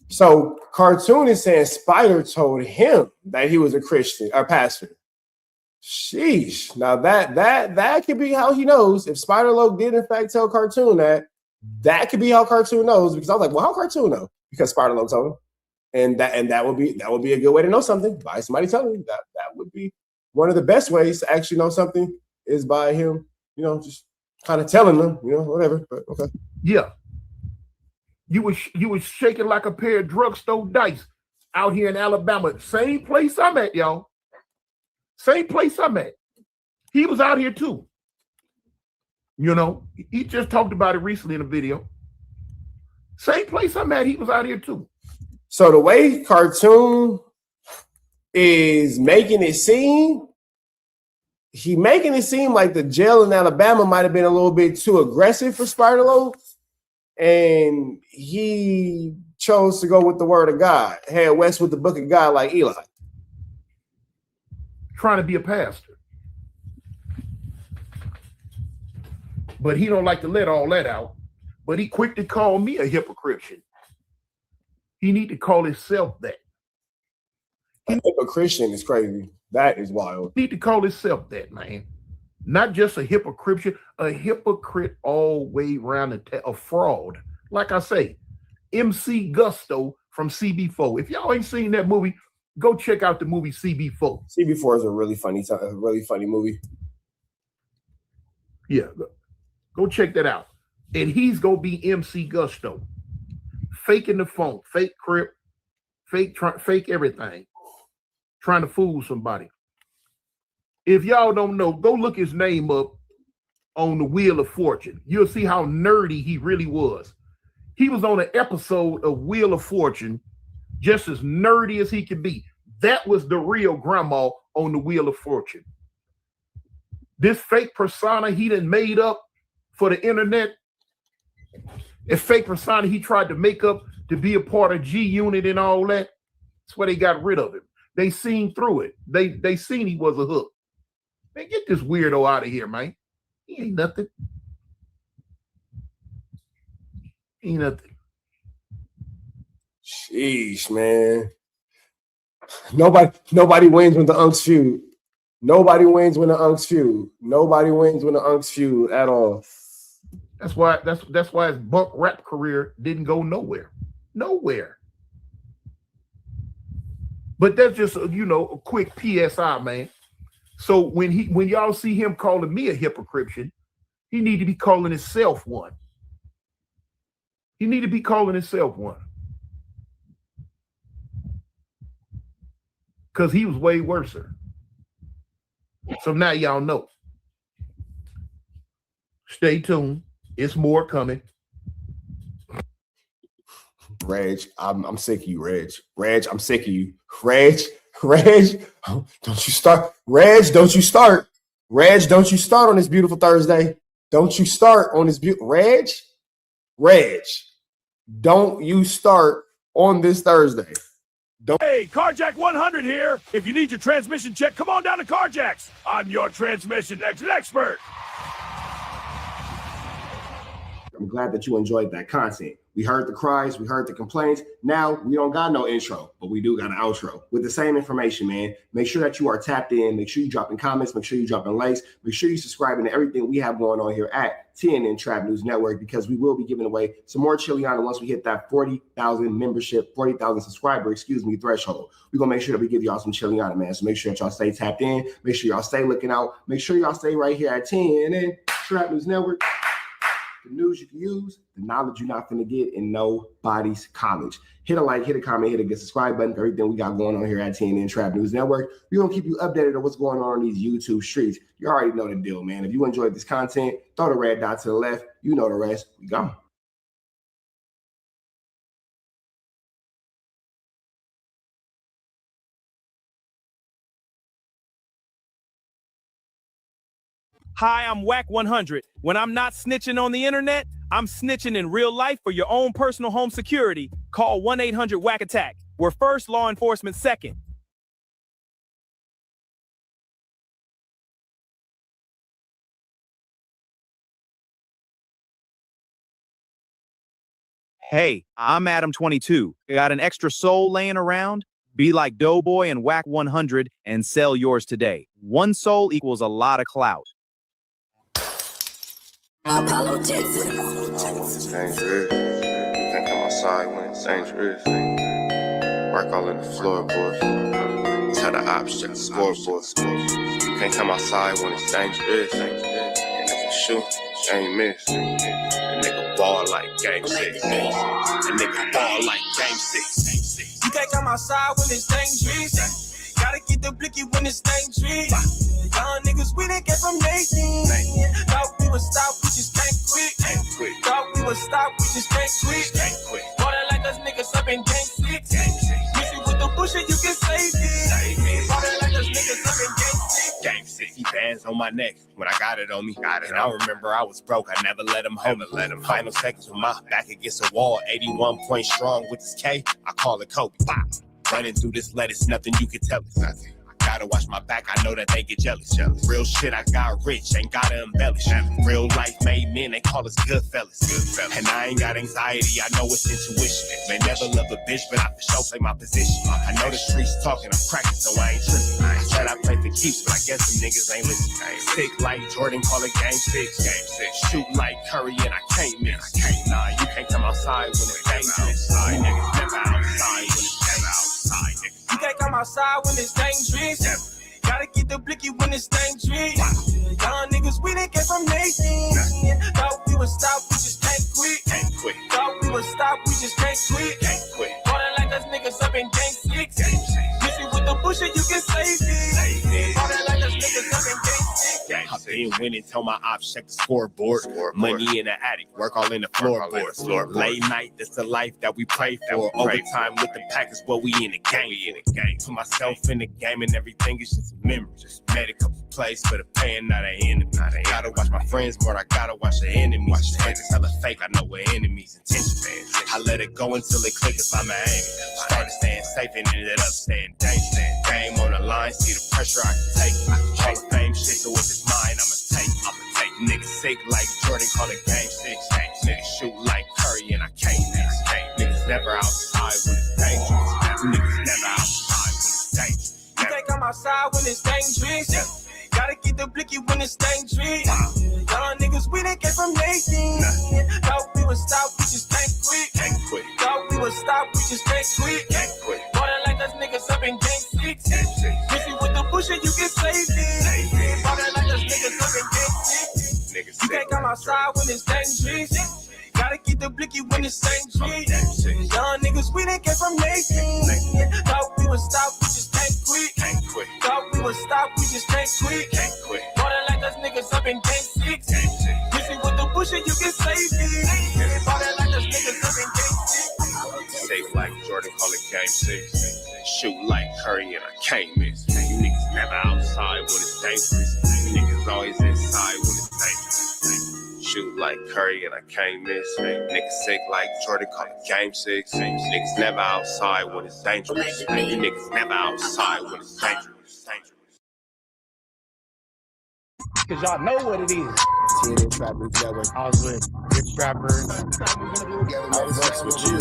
So Cartoon is saying Spider told him that he was a Christian or pastor. Sheesh. Now that could be how he knows. If Spider-Loc did in fact tell Cartoon that could be how Cartoon knows. Because I was like, well, how Cartoon know? Because Spider-Loc told him. And that would be a good way to know something. By somebody telling you that would be one of the best ways to actually know something is by him, just kind of telling them, whatever. But okay. Yeah. You was shaking like a pair of drugstore dice out here in Alabama. Same place I'm at, y'all. Same place I'm at. He was out here too. He just talked about it recently in a video. Same place I'm at, he was out here too. So the way Cartoon is making it seem, like the jail in Alabama might have been a little bit too aggressive for Spider-Lo, and he chose to go with the word of God, head west with the book of God like Eli. Trying to be a pastor. But he don't like to let all that out. But he quick to call me a hypocrite. He need to call himself that. A hypocrite is crazy. That is wild. He need to call himself that, man. Not just a hypocrite all the way around, a fraud. Like I say, MC Gusto from CB4. If y'all ain't seen that movie, go check out the movie CB4. CB4 is a really funny movie. Yeah, go check that out. And he's gonna be MC Gusto, faking the phone, fake crip, fake everything, trying to fool somebody. If y'all don't know, go look his name up on the Wheel of Fortune. You'll see how nerdy he really was. He was on an episode of Wheel of Fortune, just as nerdy as he could be. That was the real grandma on the Wheel of Fortune. This fake persona he done made up for the internet, a fake persona he tried to make up to be a part of G-Unit and all that, that's why they got rid of him. They seen through it. They seen he was a hook. Man, get this weirdo out of here, man. He ain't nothing. He ain't nothing. Sheesh, man. Nobody wins when the Unks feud. Nobody wins when the Unks feud. Nobody wins when the Unks feud at all. That's why his bunk rap career didn't go nowhere. Nowhere. But that's just a quick PSI, man. So when y'all see him calling me a hypocrite, he need to be calling himself one. He need to be calling himself one. Because he was way worse. So now y'all know. Stay tuned. It's more coming. Reg, I'm sick of you, Reg. Reg, I'm sick of you. Reg, don't you start. Reg, don't you start. Reg, don't you start on this beautiful Thursday. Don't you start on this beautiful Reg, don't you start on this Thursday. Hey, Carjack 100 here. If you need your transmission check, come on down to Carjack's. I'm your transmission expert. I'm glad that you enjoyed that content. We heard the cries, we heard the complaints. Now we don't got no intro, but we do got an outro with the same information, man. Make sure that you are tapped in. Make sure you dropping comments. Make sure you dropping likes. Make sure you subscribing to everything we have going on here at TNN Trap News Network, because we will be giving away some more Chiliana once we hit that 40,000 membership, 40,000 subscriber, threshold. We're going to make sure that we give y'all some Chiliana, man. So make sure that y'all stay tapped in. Make sure y'all stay looking out. Make sure y'all stay right here at TNN Trap News Network. The news you can use, the knowledge you're not going to get in nobody's college. Hit a like, hit a comment, hit a good subscribe button for everything we got going on here at TNN Trap News Network. We're going to keep you updated on what's going on these YouTube streets. You already know the deal, man. If you enjoyed this content, throw the red dot to the left. You know the rest. We go. Hi, I'm Whack 100. When I'm not snitching on the internet, I'm snitching in real life for your own personal home security. Call 1-800-WACK-ATTACK. We're first, law enforcement second. Hey, I'm Adam22. Got an extra soul laying around? Be like Doughboy and Whack 100 and sell yours today. One soul equals a lot of clout. Apollo Texas. It's dangerous. You can't come outside when it's dangerous. Work all in the floorboards. Tell the ops check the scoreboard. You can't come outside when it's dangerous. And if you shoot, you ain't miss. A nigga ball like game 6. A nigga ball like game 6. You can't come outside when it's dangerous. Gotta get the blicky when it's dangerous. Young niggas, we didn't get from Nathan. Thought we would stop, we just can't quit. Thought we would stop, we just can't quit. More than like us niggas up in game 6. Missy with the bullshit, you can save it. More than like us niggas up in game 6. Game 6, he bands on my neck when I got it on me. And I remember I was broke, I never let him hold me. Final seconds with my back against the wall, 81 point strong with this K, I call it Kobe. Running through this lettuce, nothing you can tell me. Gotta watch my back, I know that they get jealous. Real shit, I got rich, ain't gotta embellish. Real life made men, they call us good fellas. And I ain't got anxiety, I know it's intuition. May never love a bitch, but I for sure play my position. I know the streets talking, I'm cracking, so I ain't tripping. I said I play for keeps, but I guess them niggas ain't listening. Sick like Jordan, call it game 6. Shoot like Curry, and I can't miss. Nah, you can't come outside when it's dangerous. You niggas never outside when it's dangerous. You can't come outside when it's dangerous. Gotta get the blicky when it's dangerous. Young niggas, we didn't get from Nathan. Thought we would stop, we just can't quit. Thought we would stop, we just can't quit. More than like us niggas up in game 6. Missy with the bullshit, you can save it. More than like us niggas up in game 6. I've been winning, tell my ops check the scoreboard. Money in the attic, work all in the floorboards. Late night, that's the life that we pray for. Overtime with the pack is what we in the game. To myself in the game and everything is just a memory. Just made a couple plays for the pain, not an enemy. Gotta watch my friends more, I gotta watch the enemies. Friends is hella fake, I know what enemies intention. I let it go until it click if I'm an aim. Started staying safe and ended up staying dangerous. Game on the line, see the pressure I can take. Hall of Fame shit, so if it's mine, I'ma take. Niggas sick like Jordan, call it game 6. Niggas shoot like Curry, and I can't miss. Niggas never outside when it's dangerous. Niggas never outside when it's dangerous. You can't come outside when it's dangerous. Gotta get the blicky when it's dangerous. Young niggas, we didn't get from Nathan. Thought we would stop, we just can't quit. Thought we would stop, we just can't quit. More than like us niggas up in game 6. Missy with the bullshit, you can save it. More than like us niggas up in game 6. You can't come outside when it's dangerous. Gotta get the blicky when it's dangerous. Young niggas, we didn't get from Nathan. Thought we would stop, we just can't quit. Thought we would stop, we just can't quit. More than like us niggas up in game 6. Missy with the bullshit, you can save it. More than like us niggas up in game 6. Safe like Jordan, call it game 6. Shoot like Curry, and I can't miss. You niggas never outside when it's dangerous. You niggas always inside when it's dangerous. Shoot like Curry, and I can't miss. Niggas sick like Jordan, call it game 6. Niggas never outside when it's dangerous. You niggas never outside when it's dangerous. Cause y'all know what it is. TNN Trap Music Network. I was with Rich Trapper. I fucks with you.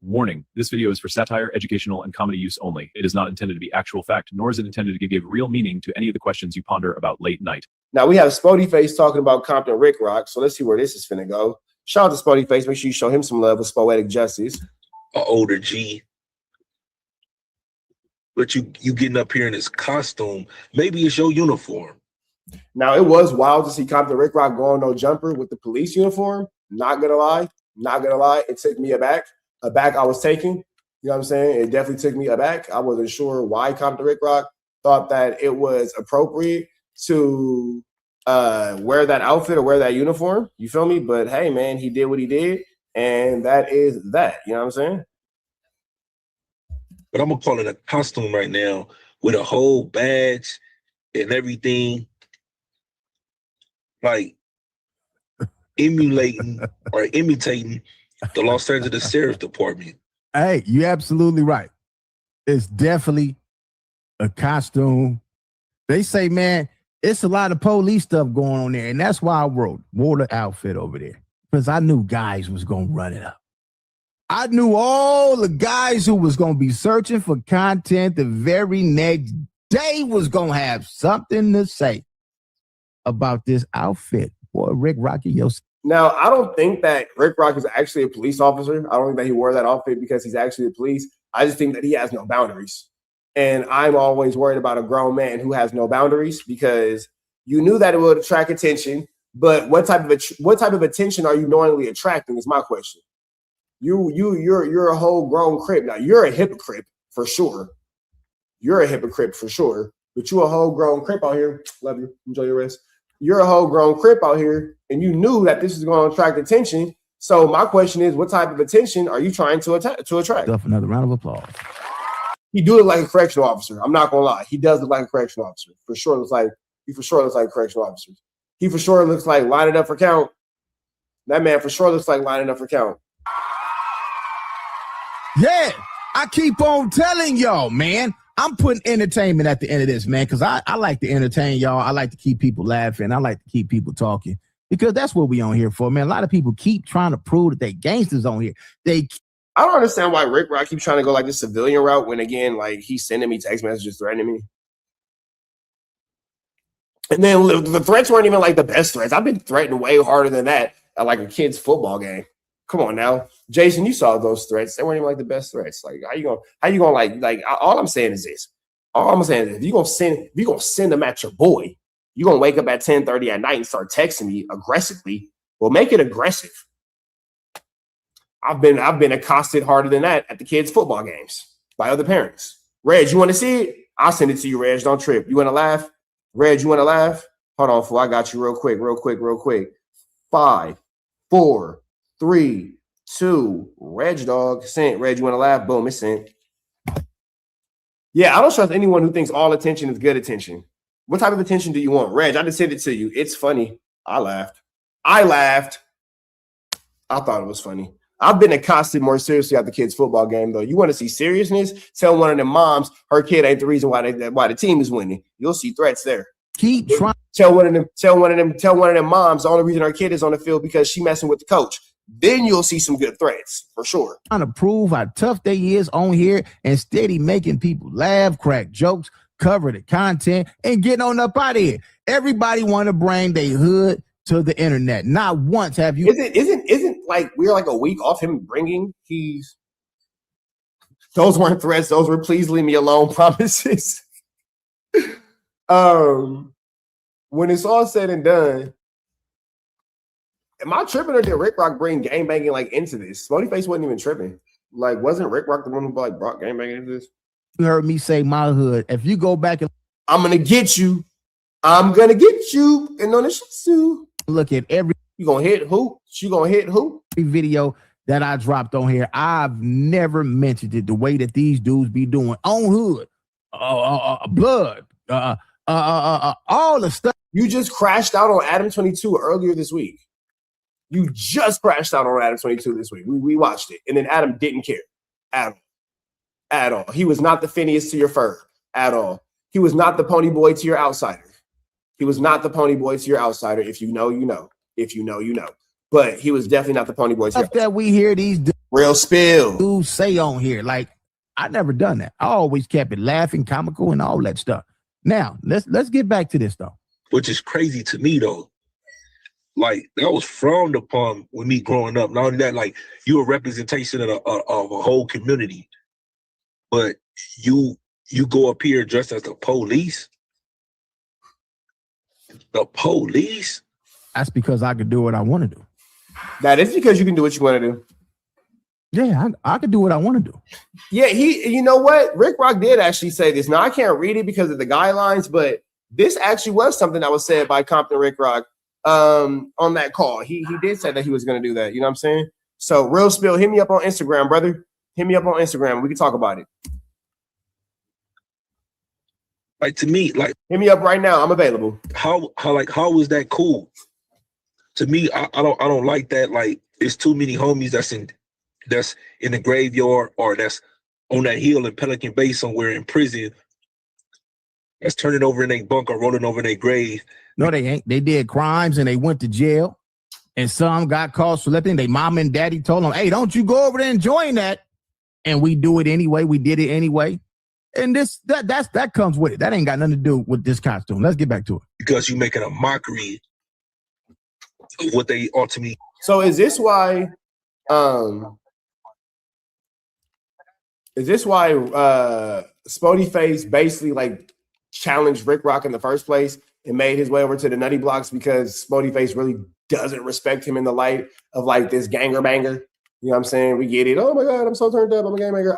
Warning, this video is for satire, educational, and comedy use only. It is not intended to be actual fact, nor is it intended to give real meaning to any of the questions you ponder about late night. Now we have Spody Face talking about Compton Rick Rock, so let's see where this is finna go. Shout out to Spody Face. Make sure you show him some love with Spoetic Justice. An older G. But you getting up here in this costume, maybe it's your uniform. Now it was wild to see Compton Rick Rock go on no jumper with the police uniform. Not gonna lie, it took me aback. I was taken. You know what I'm saying? It definitely took me aback. I wasn't sure why Compton Rick Rock thought that it was appropriate to wear that outfit or wear that uniform. You feel me? But hey, man, he did what he did, and that is that. You know what I'm saying? But I'm gonna call it a costume right now with a whole badge and everything, like emulating or imitating the Los Angeles Sheriff's Department. Hey, you're absolutely right. It's definitely a costume. They say, man, it's a lot of police stuff going on there. And that's why I wore the outfit over there. Because I knew guys was going to run it up. I knew all the guys who was going to be searching for content the very next day was going to have something to say about this outfit. Boy, Rick Rocky, yo. Now, I don't think that Rick Rock is actually a police officer. I don't think that he wore that outfit because he's actually a police. I just think that he has no boundaries. And I'm always worried about a grown man who has no boundaries because you knew that it would attract attention, but what type of attention are you knowingly attracting is my question. You're a whole grown crip. Now, you're a hypocrite for sure. You're a hypocrite for sure, but you a whole grown crip out here. Love you. Enjoy your rest. You're a whole grown crip out here, and you knew that this is going to attract attention. So my question is, what type of attention are you trying to attract? Another round of applause. He do look like a correctional officer. I'm not gonna lie. He does look like a correctional officer. He for sure looks like a correctional officer. He for sure looks like lining up for count. That man for sure looks like lining up for count. Yeah, I keep on telling y'all, man. I'm putting entertainment at the end of this, man, because I like to entertain y'all. I like to keep people laughing. I like to keep people talking because that's what we on here for, man. A lot of people keep trying to prove that they gangsters on here. I don't understand why Rick Rock keeps trying to go like this civilian route when, again, like he's sending me text messages threatening me. And then the threats weren't even like the best threats. I've been threatened way harder than that at like a kid's football game. Come on now, Jason, you saw those threats. They weren't even like the best threats. Like how you gonna like all I'm saying is this. All I'm saying is if you're gonna send them at your boy, you're gonna wake up at 10:30 at night and start texting me aggressively. Well, make it aggressive. I've been accosted harder than that at the kids' football games by other parents. Reg, you want to see it? I'll send it to you, Reg. Don't trip. You want to laugh? Reg, you want to laugh? Hold on, fool. I got you real quick. 5, 4, 3, 2. Reg, dog. Sent. Reg, you want to laugh? Boom, it's sent. Yeah, I don't trust anyone who thinks all attention is good attention. What type of attention do you want? Reg, I just sent it to you. It's funny. I laughed. I thought it was funny. I've been accosted more seriously at the kids' football game, though. You want to see seriousness? Tell one of them moms her kid ain't the reason why the team is winning. You'll see threats there. Keep trying. Tell one of them moms the only reason her kid is on the field because she messing with the coach. Then you'll see some good threats for sure. Trying to prove how tough they is on here and steady making people laugh, crack jokes, cover the content, and getting on up out of here. Everybody want to bring their hood to the internet. Not once have you. Isn't like we're like a week off him bringing those weren't threats. Those were please leave me alone promises. When it's all said and done, am I tripping or did Rick Rock bring gangbanging like into this? Smokeyface wasn't even tripping. Like, wasn't Rick Rock the one who like brought gangbanging into this? You heard me say my hood. If you go back and I'm gonna get you. And on the shitsu. Look at every you gonna hit who? You gonna hit who? Video that I dropped on here. I've never mentioned it the way that these dudes be doing on hood, blood, all the stuff. You just crashed out on Adam 22 earlier this week. You just crashed out on Adam 22 this week. We watched it, and then Adam didn't care at all. He was not the Phineas to your Ferg at all. He was not the pony boy to your outsider. He was not the pony boy to your outsider. If you know, you know. If you know, you know. But he was definitely not the pony boy to your outsider. That we hear these real spill dudes say on here. Like, I never done that. I always kept it laughing, comical, and all that stuff. Now, let's get back to this though. Which is crazy to me though. Like, that was frowned upon with me growing up. Not only that, like, you're a representation of a whole community, but you go up here dressed as the police. The police? That's because I could do what I want to do. That is because you can do what you want to do. Yeah, I could do what I want to do. Yeah, you know what? Rick Rock did actually say this. Now, I can't read it because of the guidelines, but this actually was something that was said by Compton Rick Rock on that call. He did say that he was going to do that. You know what I'm saying? So, real spill, hit me up on Instagram, brother. Hit me up on Instagram. We can talk about it. Like, to me, like, hit me up right now. I'm available. How is that cool? To me, I don't like that. Like, it's too many homies that's in the graveyard or that's on that hill in Pelican Bay somewhere in prison. That's turning over in their bunker, rolling over in their grave. No, they ain't. They did crimes and they went to jail. And some got caught selecting. They mom and daddy told them, hey, don't you go over there and join that. And we do it anyway. We did it anyway. And that comes with it. That ain't got nothing to do with this costume. Let's get back to it. Because you're making a mockery what they ultimately. So is this why Spody Face basically like challenged Rick Rock in the first place and made his way over to the Nutty Blocks because Spody Face really doesn't respect him in the light of like this ganger banger? You know what I'm saying? We get it. Oh my God, I'm so turned up. I'm a gang banger.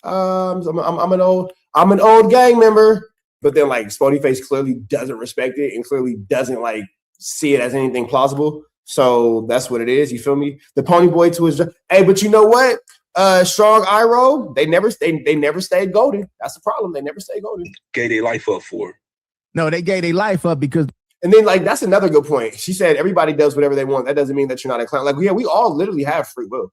I'm an old gang member. But then like Spody Face clearly doesn't respect it and clearly doesn't like see it as anything plausible. So that's what it is. You feel me? The Pony Boy to his hey, but you know what? Strong Iroh, they never stayed golden. That's the problem. They never stayed golden. Gave their life up for it. No, they gave their life up because. And then like that's another good point. She said everybody does whatever they want. That doesn't mean that you're not a clown. Like yeah, we all literally have free will.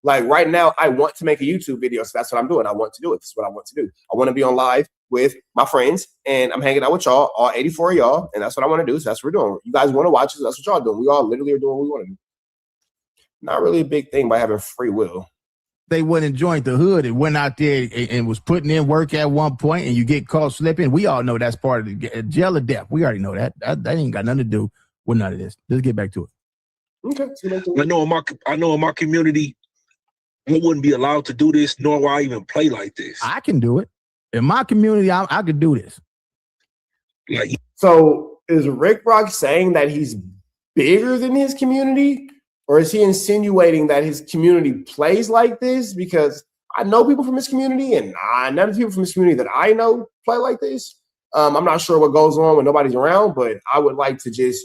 Like right now, I want to make a YouTube video, so that's what I'm doing. I want to do it. This is what I want to do. I want to be on live with my friends, and I'm hanging out with y'all, all 84 of y'all, and that's what I want to do. So that's what we're doing. You guys want to watch it, so that's what y'all doing. We all literally are doing what we want to do. Not really a big thing by having free will. They went and joined the hood and went out there and was putting in work at one point, and you get caught slipping. We all know that's part of the jail or death. We already know that. That ain't got nothing to do with none of this. Let's get back to it. Okay. I know in my community, I wouldn't be allowed to do this, nor will I even play like this. I can do it. In my community, I could do this. Like, so is Rick Rock saying that he's bigger than his community? Or is he insinuating that his community plays like this? Because I know people from his community, and none of the people from his community that I know play like this. I'm not sure what goes on when nobody's around, but I would like to just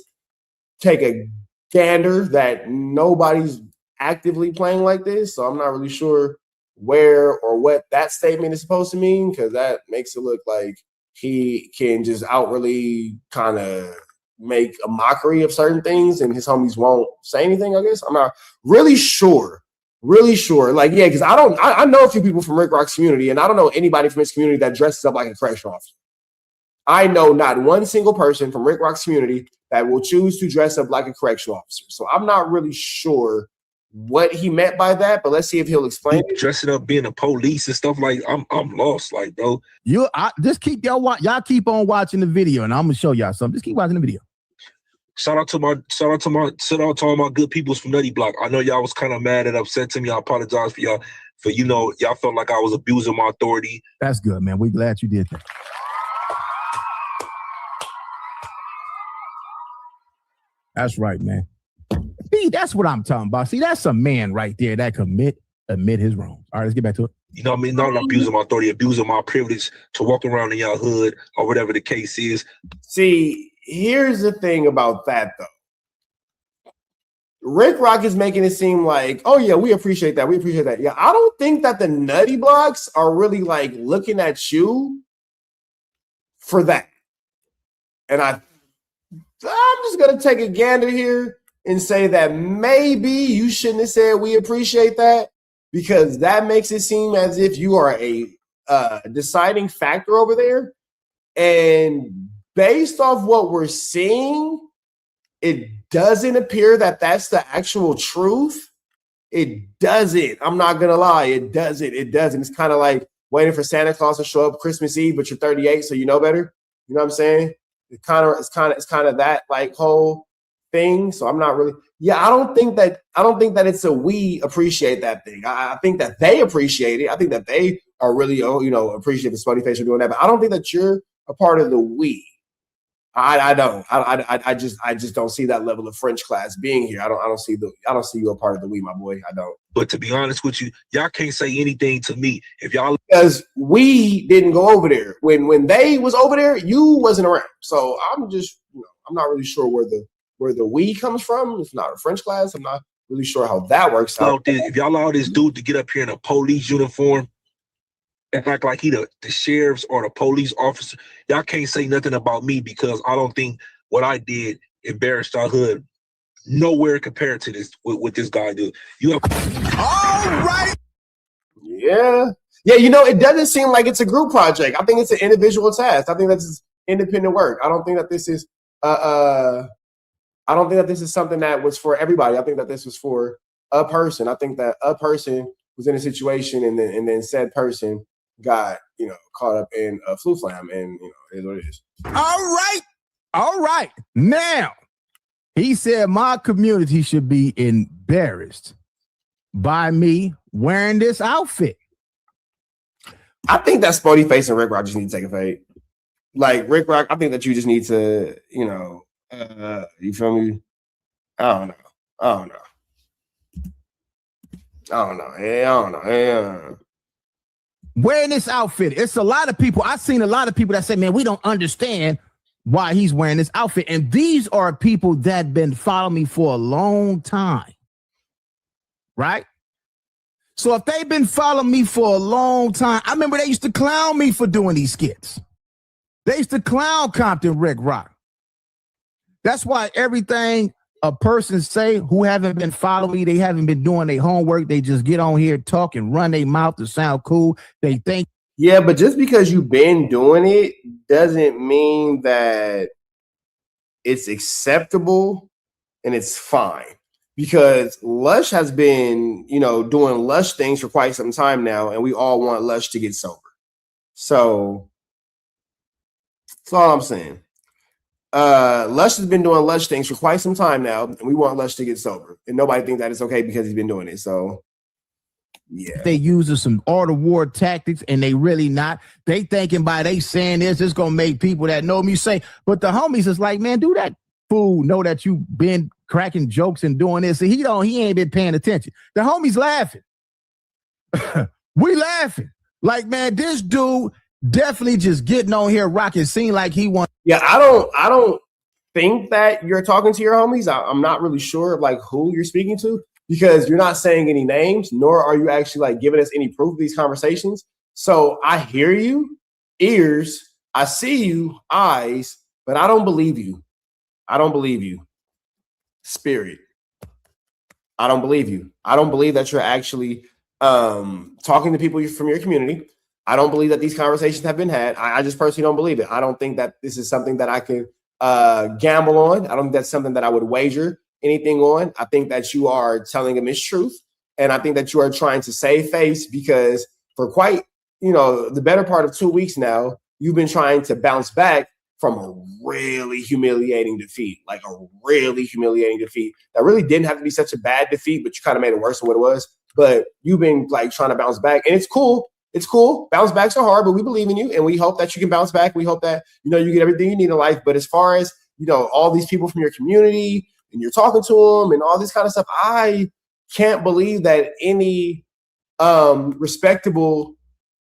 take a gander that nobody's actively playing like this. So I'm not really sure where or what that statement is supposed to mean, because that makes it look like he can just outwardly kind of make a mockery of certain things and his homies won't say anything, I guess. I'm not really sure. Like, yeah, because I know a few people from Rick Rock's community, and I don't know anybody from his community that dresses up like a correctional officer. I know not one single person from Rick Rock's community that will choose to dress up like a correctional officer. So I'm not really sure what he meant by that, but let's see if he'll explain it. Dressing up, being a police and stuff, like I'm lost, like, bro. Just keep y'all keep on watching the video, and I'm gonna show y'all something. Just keep watching the video. Shout out to all my good peoples from Nutty Block. I know y'all was kind of mad and upset to me. I apologize for y'all. For y'all felt like I was abusing my authority. That's good, man. We're glad you did that. That's right, man. See, that's what I'm talking about. See, that's a man right there that can admit his wrongs. All right, let's get back to it. You know what I mean? Not abusing my authority, abusing my privilege to walk around in y'all hood or whatever the case is. See, here's the thing about that, though. Rick Rock is making it seem like, oh, yeah, we appreciate that. We appreciate that. Yeah, I don't think that the Nutty Blocks are really, like, looking at you for that. And I'm just going to take a gander here and say that maybe you shouldn't have said we appreciate that, because that makes it seem as if you are a deciding factor over there. And based off what we're seeing, it doesn't appear that that's the actual truth. It doesn't. I'm not going to lie. It doesn't. It's kind of like waiting for Santa Claus to show up Christmas Eve, but you're 38, so you know better. You know what I'm saying? It's kind of that like whole thing. So I'm not really. Yeah, I don't think that it's a we appreciate that thing. I think that they appreciate it. I think that they are really appreciate the Spody Face for doing that. But I don't think that you're a part of the we. I don't. I just don't see that level of French class being here. I don't see you a part of the we, my boy. I don't. But to be honest with you, y'all can't say anything to me if y'all, because we didn't go over there when they was over there. You wasn't around, so I'm just I'm not really sure where the we comes from. It's not a French class. I'm not really sure how that works out. If y'all allow this dude to get up here in a police uniform and act like he the sheriff's or the police officer, y'all can't say nothing about me, because I don't think what I did embarrassed our hood nowhere compared to this what this guy did. You have all right. Yeah. It doesn't seem like it's a group project. I think it's an individual task. I think that's independent work. I don't think that this is something that was for everybody. I think that this was for a person. I think that a person was in a situation and then said person got, caught up in a flu flam, and it is what it is. All right. Now, He said my community should be embarrassed by me wearing this outfit. I think that Spody Face and Rick Rock just need to take a fade. Like Rick Rock, I think that you just need to, you know, you feel me? I don't know. Wearing this outfit, it's a lot of people. I've seen a lot of people that say, man, we don't understand why he's wearing this outfit. And these are people that been following me for a long time. Right? So if they've been following me for a long time, I remember they used to clown me for doing these skits. They used to clown Compton Rick Rock. That's why everything a person say who haven't been following me, they haven't been doing their homework, they just get on here, talk and run their mouth to sound cool. They think. Yeah, but just because you've been doing it doesn't mean that it's acceptable and it's fine. Because Lush has been, you know, doing Lush things for quite some time now, and we all want Lush to get sober. So that's all I'm saying. Lush has been doing Lush things for quite some time now, and we want Lush to get sober. And nobody thinks that it's okay because he's been doing it. So yeah. They using some art of war tactics, and they really not. They thinking by they saying this, it's gonna make people that know me say, but the homies is like, man, do that fool know that you been cracking jokes and doing this, and he ain't been paying attention. The homies laughing. We laughing. Like, man, this dude definitely just getting on here rocking, seem like he wants. Yeah, I don't think that you're talking to your homies. I'm not really sure of like who you're speaking to, because you're not saying any names, nor are you actually like giving us any proof of these conversations. So I hear you, ears, I see you, eyes, but I don't believe you. I don't believe you. Spirit. I don't believe you. I don't believe that you're actually talking to people from your community. I don't believe that these conversations have been had. I just personally don't believe it. I don't think that this is something that I can gamble on. I don't think that's something that I would wager anything on. I think that you are telling a mistruth, and I think that you are trying to save face, because for quite, you know, the better part of 2 weeks now, you've been trying to bounce back from a really humiliating defeat, like a really humiliating defeat that really didn't have to be such a bad defeat, but you kind of made it worse than what it was. But you've been like trying to bounce back, and it's cool. It's cool. Bounce backs are hard, but we believe in you, and we hope that you can bounce back. We hope that, you know, you get everything you need in life. But as far as, you know, all these people from your community and you're talking to them and all this kind of stuff, I can't believe that any respectable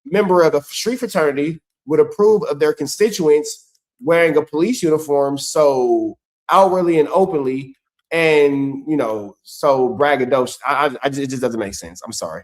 member of a street fraternity would approve of their constituents wearing a police uniform so outwardly and openly, and, you know, so braggadocious. It just doesn't make sense. I'm sorry.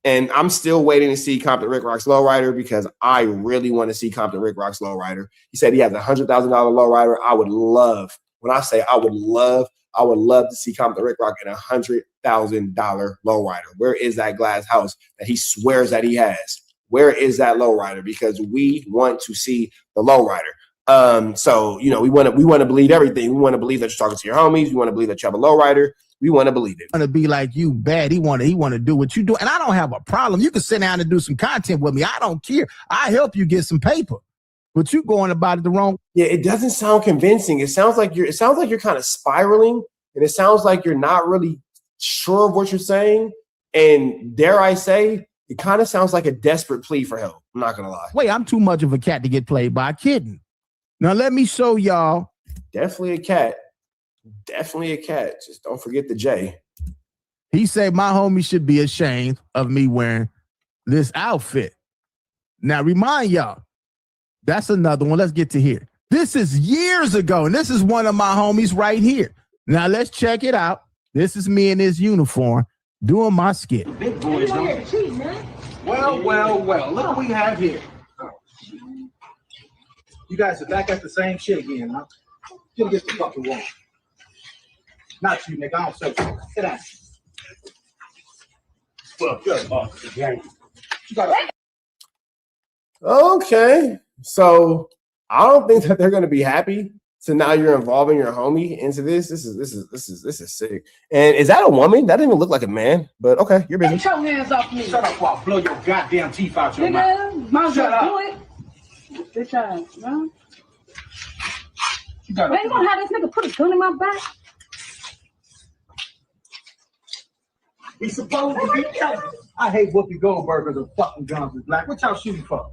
And I'm still waiting to see Compton Rick Rock's lowrider, because I really want to see Compton Rick Rock's lowrider. He said he has a $100,000 lowrider. I would love, when I say I would love to see Compton Rick Rock in a $100,000 lowrider. Where is that glass house that he swears that he has? Where is that lowrider? Because we want to see the lowrider. So, you know, we want to believe everything. We want to believe that you're talking to your homies. We want to believe that you have a lowrider. We want to believe it. Want to be like you bad. He want to do what you do. And I don't have a problem. You can sit down and do some content with me. I don't care. I help you get some paper. But you going about it the wrong. Yeah, it doesn't sound convincing. It sounds like you're kind of spiraling, and it sounds like you're not really sure of what you're saying. And dare I say, it kind of sounds like a desperate plea for help. I'm not gonna lie. Wait, I'm too much of a cat to get played by a kitten. Now let me show y'all. Definitely a cat. Definitely a cat. Just don't forget the J. He said my homie should be ashamed of me wearing this outfit. Now remind y'all, that's another one. Let's get to here. This is years ago, and this is one of my homies right here. Now let's check it out. This is me in this uniform doing my skit. Big boys, don't you? Well. Look what we have here. You guys are back at the same shit again, huh? Get against the fucking wall. Not you, nigga. I don't say so. Sit down. Fuck your boss again. Okay. So I don't think that they're gonna be happy. So now you're involving your homie into this. This is sick. And is that a woman? That didn't even look like a man. But okay, you're busy. Get your hands off me. Shut up while I blow your goddamn teeth out your mouth. Shut up. Do it. Good time, no? Man, you gonna have this nigga put a gun in my back? He's supposed to be careful. I hate Whoopi Goldberg as a fucking guns is black. What y'all shooting for?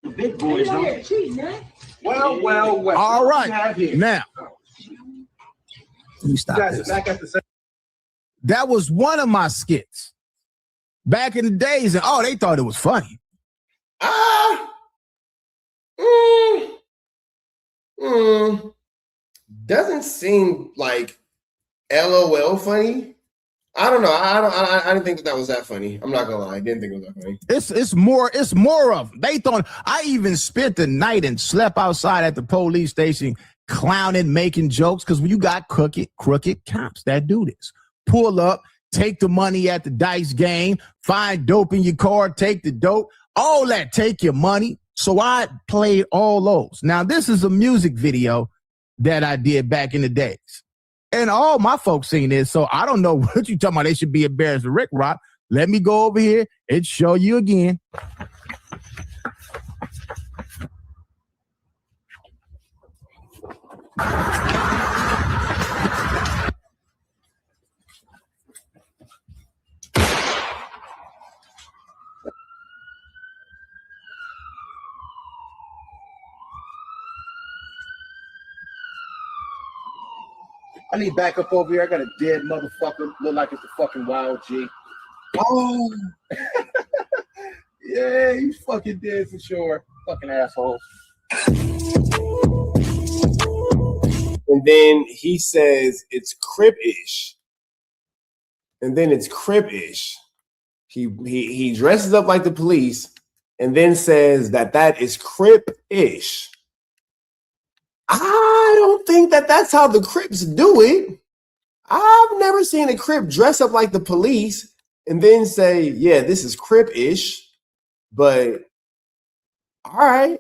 The big boys, don't cheating, man. Well. All What right. you have here? Now, let me stop You guys this. are back at the same. That was one of my skits back in the days, and oh, they thought it was funny. Doesn't seem like LOL funny. I don't know. I didn't think that was that funny. I'm not gonna lie. I didn't think it was that funny. It's more of them. They thought I even spent the night and slept outside at the police station clowning, making jokes, because when you got crooked cops that do this. Pull up, take the money at the dice game, find dope in your car, take the dope, all that, take your money. So I played all those. Now, this is a music video that I did back in the days. And all my folks seen this, so I don't know what you talking about. They should be embarrassed with Rick Rock. Let me go over here and show you again. I need backup over here. I got a dead motherfucker. Look like it's the fucking Wild G. Oh. Yeah, he's fucking dead for sure. Fucking asshole. And then he says it's Crip-ish. And then it's Crip-ish. He dresses up like the police and then says that is Crip-ish. I don't think that's how the Crips do it. I've never seen a Crip dress up like the police and then say, yeah, this is Crip-ish. But all right.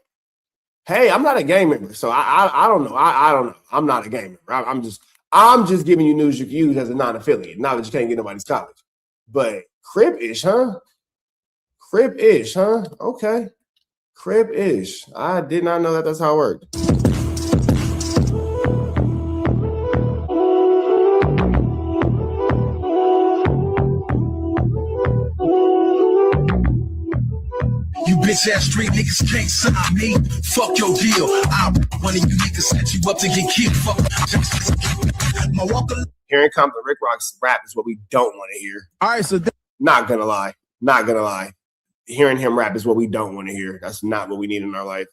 Hey, I'm not a game member, so I don't know. I don't know. I'm not a game member. I'm just giving you news you can use as a non-affiliate. Now that you can't get nobody's college. But Crip-ish, huh? Crip-ish, huh? Okay. Crip-ish. I did not know that's how it worked. You bitch ass street niggas can't sign me. Fuck your deal. I one of you niggas set you up to get killed. Fuck. My walker. Hearing Compton Rick Rock's rap is what we don't want to hear. All right, so not gonna lie. Hearing him rap is what we don't want to hear. That's not what we need in our life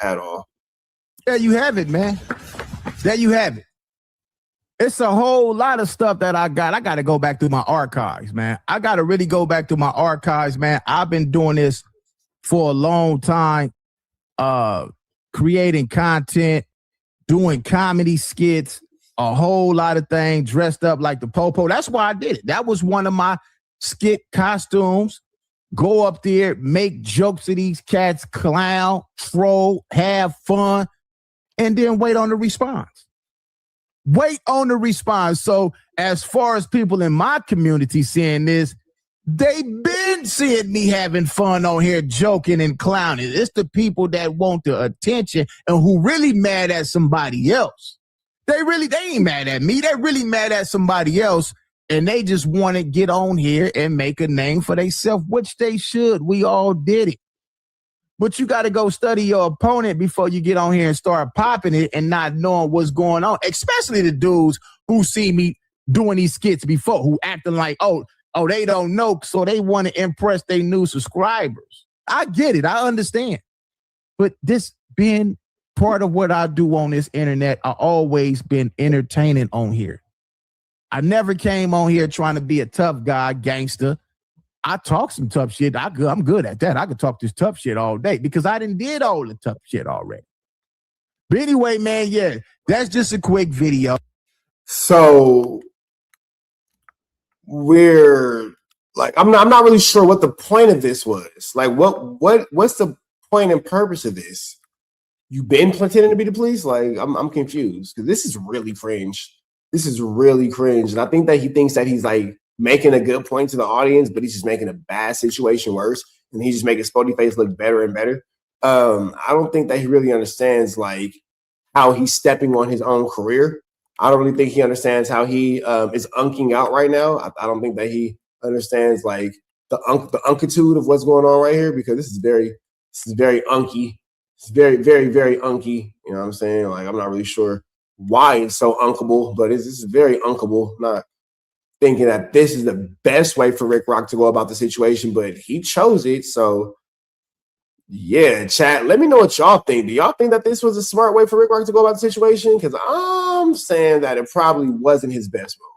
at all. There you have it, man. There you have it. It's a whole lot of stuff that I got. I got to go back through my archives, man. I got to really go back through my archives, man. I've been doing this for a long time, creating content, doing comedy skits, a whole lot of things, dressed up like the Popo. That's why I did it. That was one of my skit costumes. Go up there, make jokes of these cats, clown, troll, have fun, and then wait on the response. Wait on the response. So as far as people in my community seeing this, they been seeing me having fun on here, joking and clowning. It's the people that want the attention and who really mad at somebody else. They ain't mad at me. They're really mad at somebody else. And they just want to get on here and make a name for themselves, which they should. We all did it. But you got to go study your opponent before you get on here and start popping it and not knowing what's going on, especially the dudes who see me doing these skits before, who acting like, oh, they don't know, so they want to impress their new subscribers. I get it. I understand. But this being part of what I do on this internet, I always been entertaining on here. I never came on here trying to be a tough guy, gangster. I talk some tough shit. I'm good at that. I could talk this tough shit all day because I did all the tough shit already. But anyway, man, yeah, that's just a quick video. So we're like, I'm not really sure what the point of this was. Like, what's the point and purpose of this? You been pretending to be the police? Like, I'm confused because this is really cringe. This is really cringe, and I think that he thinks that he's like making a good point to the audience, but he's just making a bad situation worse, and he's just making Spody Face look better and better. I don't think that he really understands like how he's stepping on his own career. I don't really think he understands how he is unking out right now. I don't think that he understands like the unkitude of what's going on right here, because this is very unky. It's very, very, very unky. You know what I'm saying? Like, I'm not really sure why it's so unkable, but it's very unkable. Not thinking that this is the best way for Rick Rock to go about the situation, but he chose it. So, yeah, chat, let me know what y'all think. Do y'all think that this was a smart way for Rick Rock to go about the situation? Because I'm saying that it probably wasn't his best move.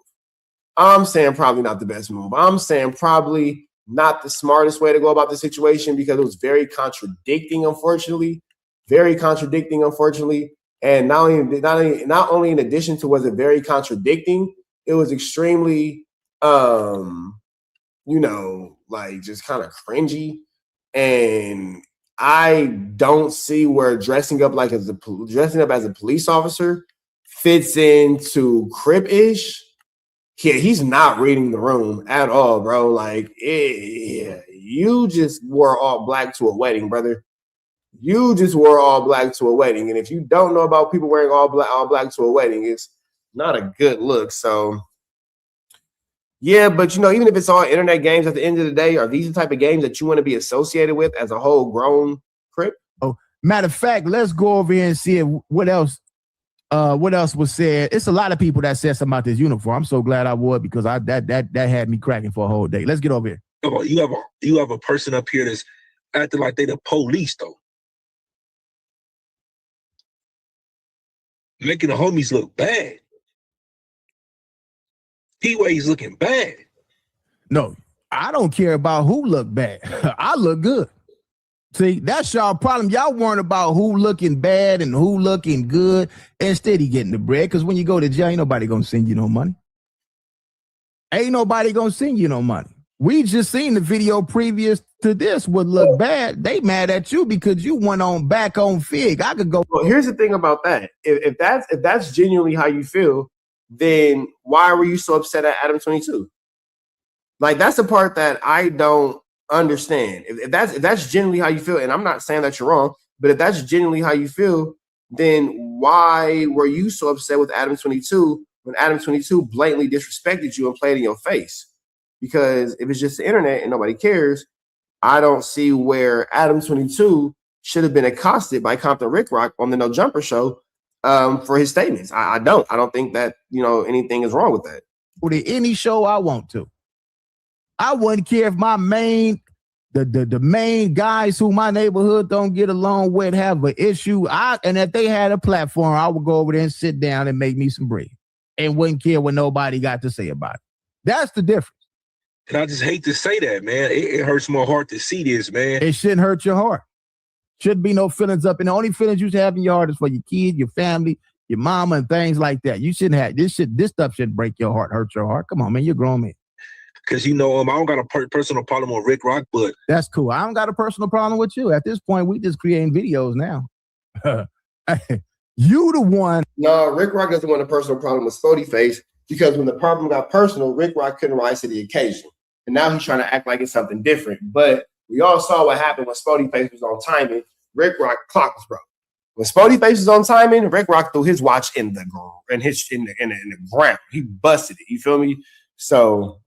I'm saying probably not the best move. I'm saying probably not the smartest way to go about the situation, because it was very contradicting, unfortunately. Very contradicting, unfortunately. And not only in addition to was it very contradicting, it was extremely, like just kind of cringy. And I don't see where dressing up as a police officer fits into Crip-ish. Yeah, he's not reading the room at all, bro. Like, you just wore all black to a wedding, brother. You just wore all black to a wedding. And if you don't know about people wearing all black to a wedding, it's not a good look. So, yeah, but even if it's all internet games, at the end of the day, are these the type of games that you want to be associated with as a whole grown Crip? Oh, matter of fact, let's go over here and see what else was said. It's a lot of people that said something about this uniform. I'm so glad I wore it, because that had me cracking for a whole day. Let's get over here. Oh, you have a person up here that's acting like they the police, though. Making the homies look bad. P-Way's looking bad. No, I don't care about who look bad. I look good. See, that's y'all problem. Y'all worrying about who looking bad and who looking good. Instead, he getting the bread. Because when you go to jail, ain't nobody gonna send you no money. Ain't nobody gonna send you no money. We just seen the video previous to this would look bad. They mad at you because you went on back on Fig. I could go. Well, here's the thing about that. If that's genuinely how you feel, then why were you so upset at Adam 22? Like, that's the part that I don't understand. If that's genuinely how you feel, and I'm not saying that you're wrong, but if that's genuinely how you feel, then why were you so upset with Adam 22 when Adam 22 blatantly disrespected you and played in your face? Because if it's just the internet and nobody cares, I don't see where Adam 22 should have been accosted by Compton Rick Rock on the No Jumper show for his statements. I don't think that anything is wrong with that. Go to any show I want to. I wouldn't care if my the main guys who my neighborhood don't get along with have an issue. And if they had a platform, I would go over there and sit down and make me some bread and wouldn't care what nobody got to say about it. That's the difference. And I just hate to say that, man. It hurts my heart to see this, man. It shouldn't hurt your heart. Shouldn't be no feelings up. And the only feelings you should have in your heart is for your kid, your family, your mama, and things like that. You shouldn't have this stuff shouldn't break your heart, hurt your heart. Come on, man. You're a grown man. Because I don't got a personal problem with Rick Rock, but that's cool. I don't got a personal problem with you. At this point, we just creating videos now. You the one. No, Rick Rock doesn't want a personal problem with Spody Face, because when the problem got personal, Rick Rock couldn't rise to the occasion. And now he's trying to act like it's something different. But we all saw what happened when Spody Face was on timing. Rick Rock clock was broke. When Spody Face was on timing, Rick Rock threw his watch in the ground. He busted it. You feel me? So,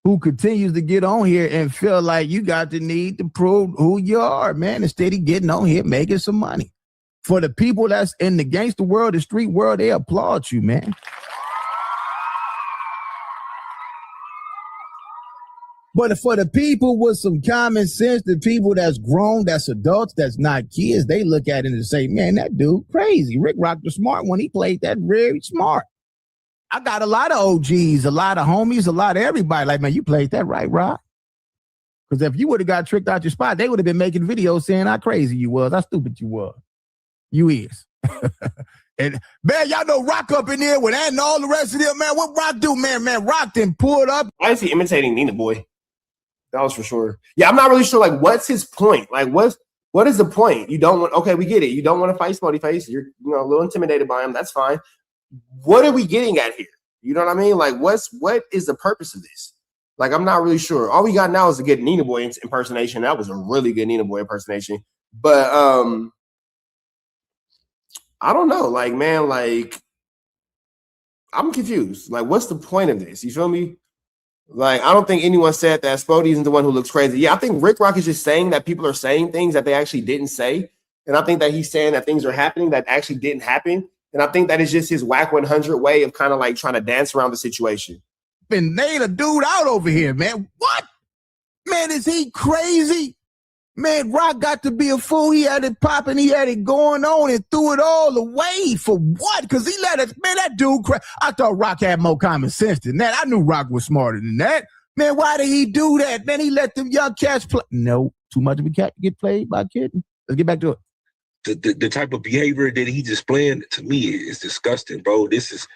who continues to get on here and feel like you got the need to prove who you are, man, instead of getting on here making some money. For the people that's in the gangster world, the street world, they applaud you, man. But for the people with some common sense, the people that's grown, that's adults, that's not kids, they look at it and say, man, that dude crazy. Rick Rock the smart one. He played that very smart. I got a lot of OGs, a lot of homies, a lot of everybody. Like, man, you played that right, Rock. Because if you would have got tricked out your spot, they would have been making videos saying how crazy you was, how stupid you was. You is. And, man, y'all know Rock up in there with that and all the rest of them, man. What Rock do, man? Man, Rock then pulled up. Why is he imitating Nina Boy? That was for sure. Yeah, I'm not really sure, like, what's his point? Like, what is the point? You don't want, okay, we get it. You don't want to fight Spody Face. You're a little intimidated by him. That's fine. What are we getting at here? You know what I mean? Like, what is the purpose of this? Like, I'm not really sure. All we got now is a good Nina Boy impersonation. That was a really good Nina Boy impersonation. But I don't know. Like, man, like, I'm confused. Like, what's the point of this? You feel me? Like, I don't think anyone said that Spody isn't the one who looks crazy. Yeah, I think Rick Rock is just saying that people are saying things that they actually didn't say. And I think that he's saying that things are happening that actually didn't happen. And I think that is just his whack 100 way of kind of like trying to dance around the situation. Been nail a dude out over here, man. What? Man, is he crazy? Man, Rock got to be a fool. He had it popping. He had it going on and threw it all away. For what? Because he let it, man, that dude, I thought Rock had more common sense than that. I knew Rock was smarter than that. Man, why did he do that? Man, he let them young cats play. No, too much of a cat get played by kidding. Let's get back to it. The type of behavior that he displaying to me is disgusting, bro. This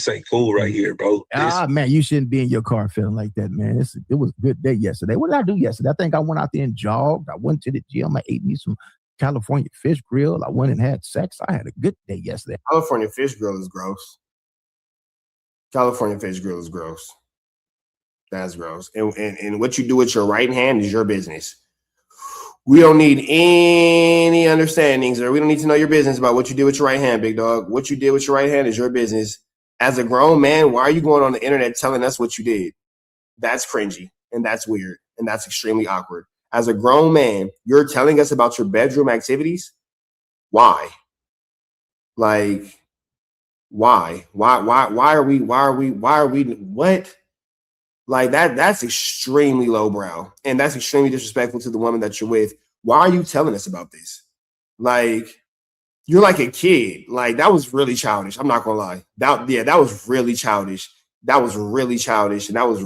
ain't cool right here, bro. Man, you shouldn't be in your car feeling like that, man. It was a good day yesterday. What did I do yesterday? I think I went out there and jogged. I went to the gym. I ate me some California fish grill. I went and had sex. I had a good day yesterday. California fish grill is gross. California fish grill is gross. That's gross. And what you do with your right hand is your business. We don't need any understandings, or we don't need to know your business about what you did with your right hand, big dog. What you did with your right hand is your business. As a grown man, why are you going on the internet telling us what you did? That's cringy, and that's weird, and that's extremely awkward. As a grown man, you're telling us about your bedroom activities? Why? Like, why? Why are we, what? Like that's extremely lowbrow, and that's extremely disrespectful to the woman that you're with. Why are you telling us about this? Like, you're like a kid. Like, that was really childish. I'm not gonna lie. That was really childish. That was really childish, and that was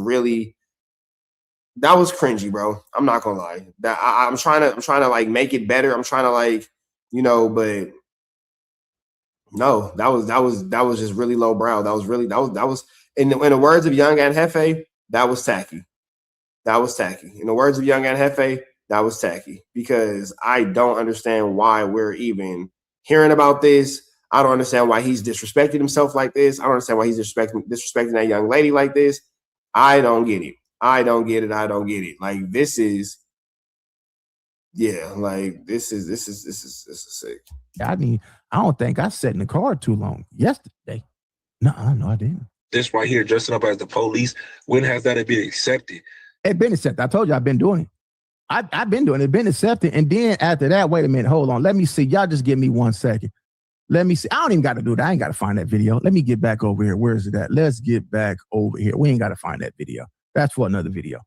cringy, bro. I'm not gonna lie. That I'm trying to like make it better. I'm trying to like, but no, that was just really lowbrow. That was in the words of Young and Hefe, that was tacky. That was tacky. In the words of Young and Hefe, that was tacky, because I don't understand why we're even hearing about this. I don't understand why he's disrespecting himself like this. I don't understand why he's disrespecting that young lady like this. I don't get it. I don't get it. Like, this is sick. I mean, I don't think I sat in the car too long yesterday. No, I didn't. This right here, dressing up as the police, when has that been accepted? It's been accepted. I told you I've been doing it. I've been doing it. It's been accepted. And then after that, wait a minute, hold on. Let me see. Y'all just give me 1 second. Let me see. I don't even got to do that. I ain't got to find that video. Let me get back over here. Where is it at? Let's get back over here. We ain't got to find that video. That's for another video.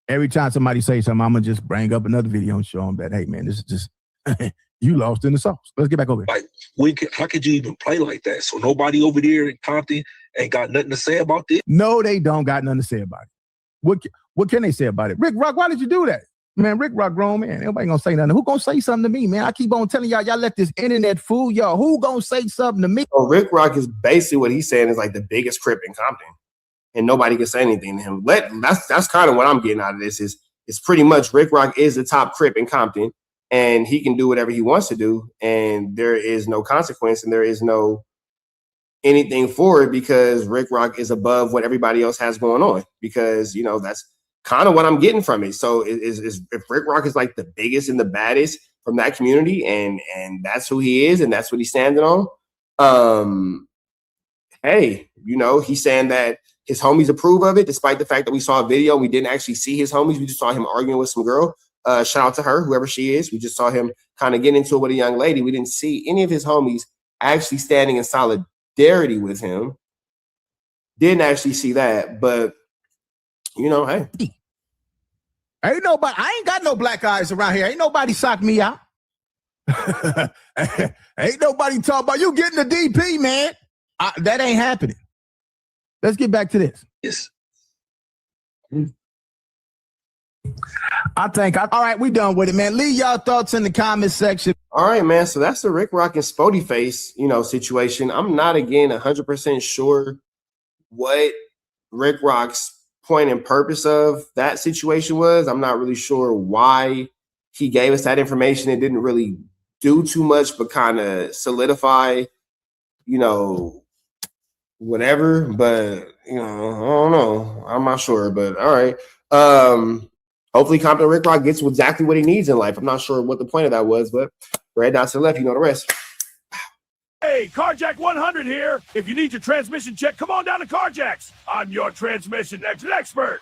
Every time somebody say something, I'm going to just bring up another video and show them that, hey, man, this is just, you lost in the sauce. Let's get back over here. Like, how could you even play like that? So nobody over there in Compton ain't got nothing to say about this? No, they don't got nothing to say about it. What can they say about it? Rick Rock, why did you do that? Man, Rick Rock grown man. Nobody gonna say nothing. Who gonna say something to me, man? I keep on telling y'all let this internet fool y'all. Who gonna say something to me? Well, Rick Rock is basically what he's saying is like the biggest crip in Compton, and nobody can say anything to him. That's kind of what I'm getting out of this. Is it's pretty much Rick Rock is the top crip in Compton, and he can do whatever he wants to do, and there is no consequence, and there is no anything for it, because Rick Rock is above what everybody else has going on, because that's kind of what I'm getting from it. So if Rick Rock is like the biggest and the baddest from that community, and that's who he is, and that's what he's standing on, hey, he's saying that his homies approve of it, despite the fact that we saw a video and we didn't actually see his homies. We just saw him arguing with some girl. Shout out to her, whoever she is. We just saw him kind of get into it with a young lady. We didn't see any of his homies actually standing in solidarity with him. Didn't actually see that, but hey. Ain't nobody, I ain't got no black eyes around here. Ain't nobody sock me out. Ain't nobody talking about you getting the DP, man. That ain't happening. Let's get back to this. Yes. All right, we done with it, man. Leave y'all thoughts in the comment section. All right, man. So that's the Rick Rock and Spody Face, situation. I'm not, again, 100% sure what Rick Rock's point and purpose of that situation was. I'm not really sure why he gave us that information. It didn't really do too much, but kind of solidify, whatever. But, I don't know. I'm not sure, but all right. Hopefully Compton Rick Rock gets exactly what he needs in life. I'm not sure what the point of that was, but right down to the left, you know the rest. Hey, Carjack 100 here. If you need your transmission check, come on down to Carjack's. I'm your transmission expert.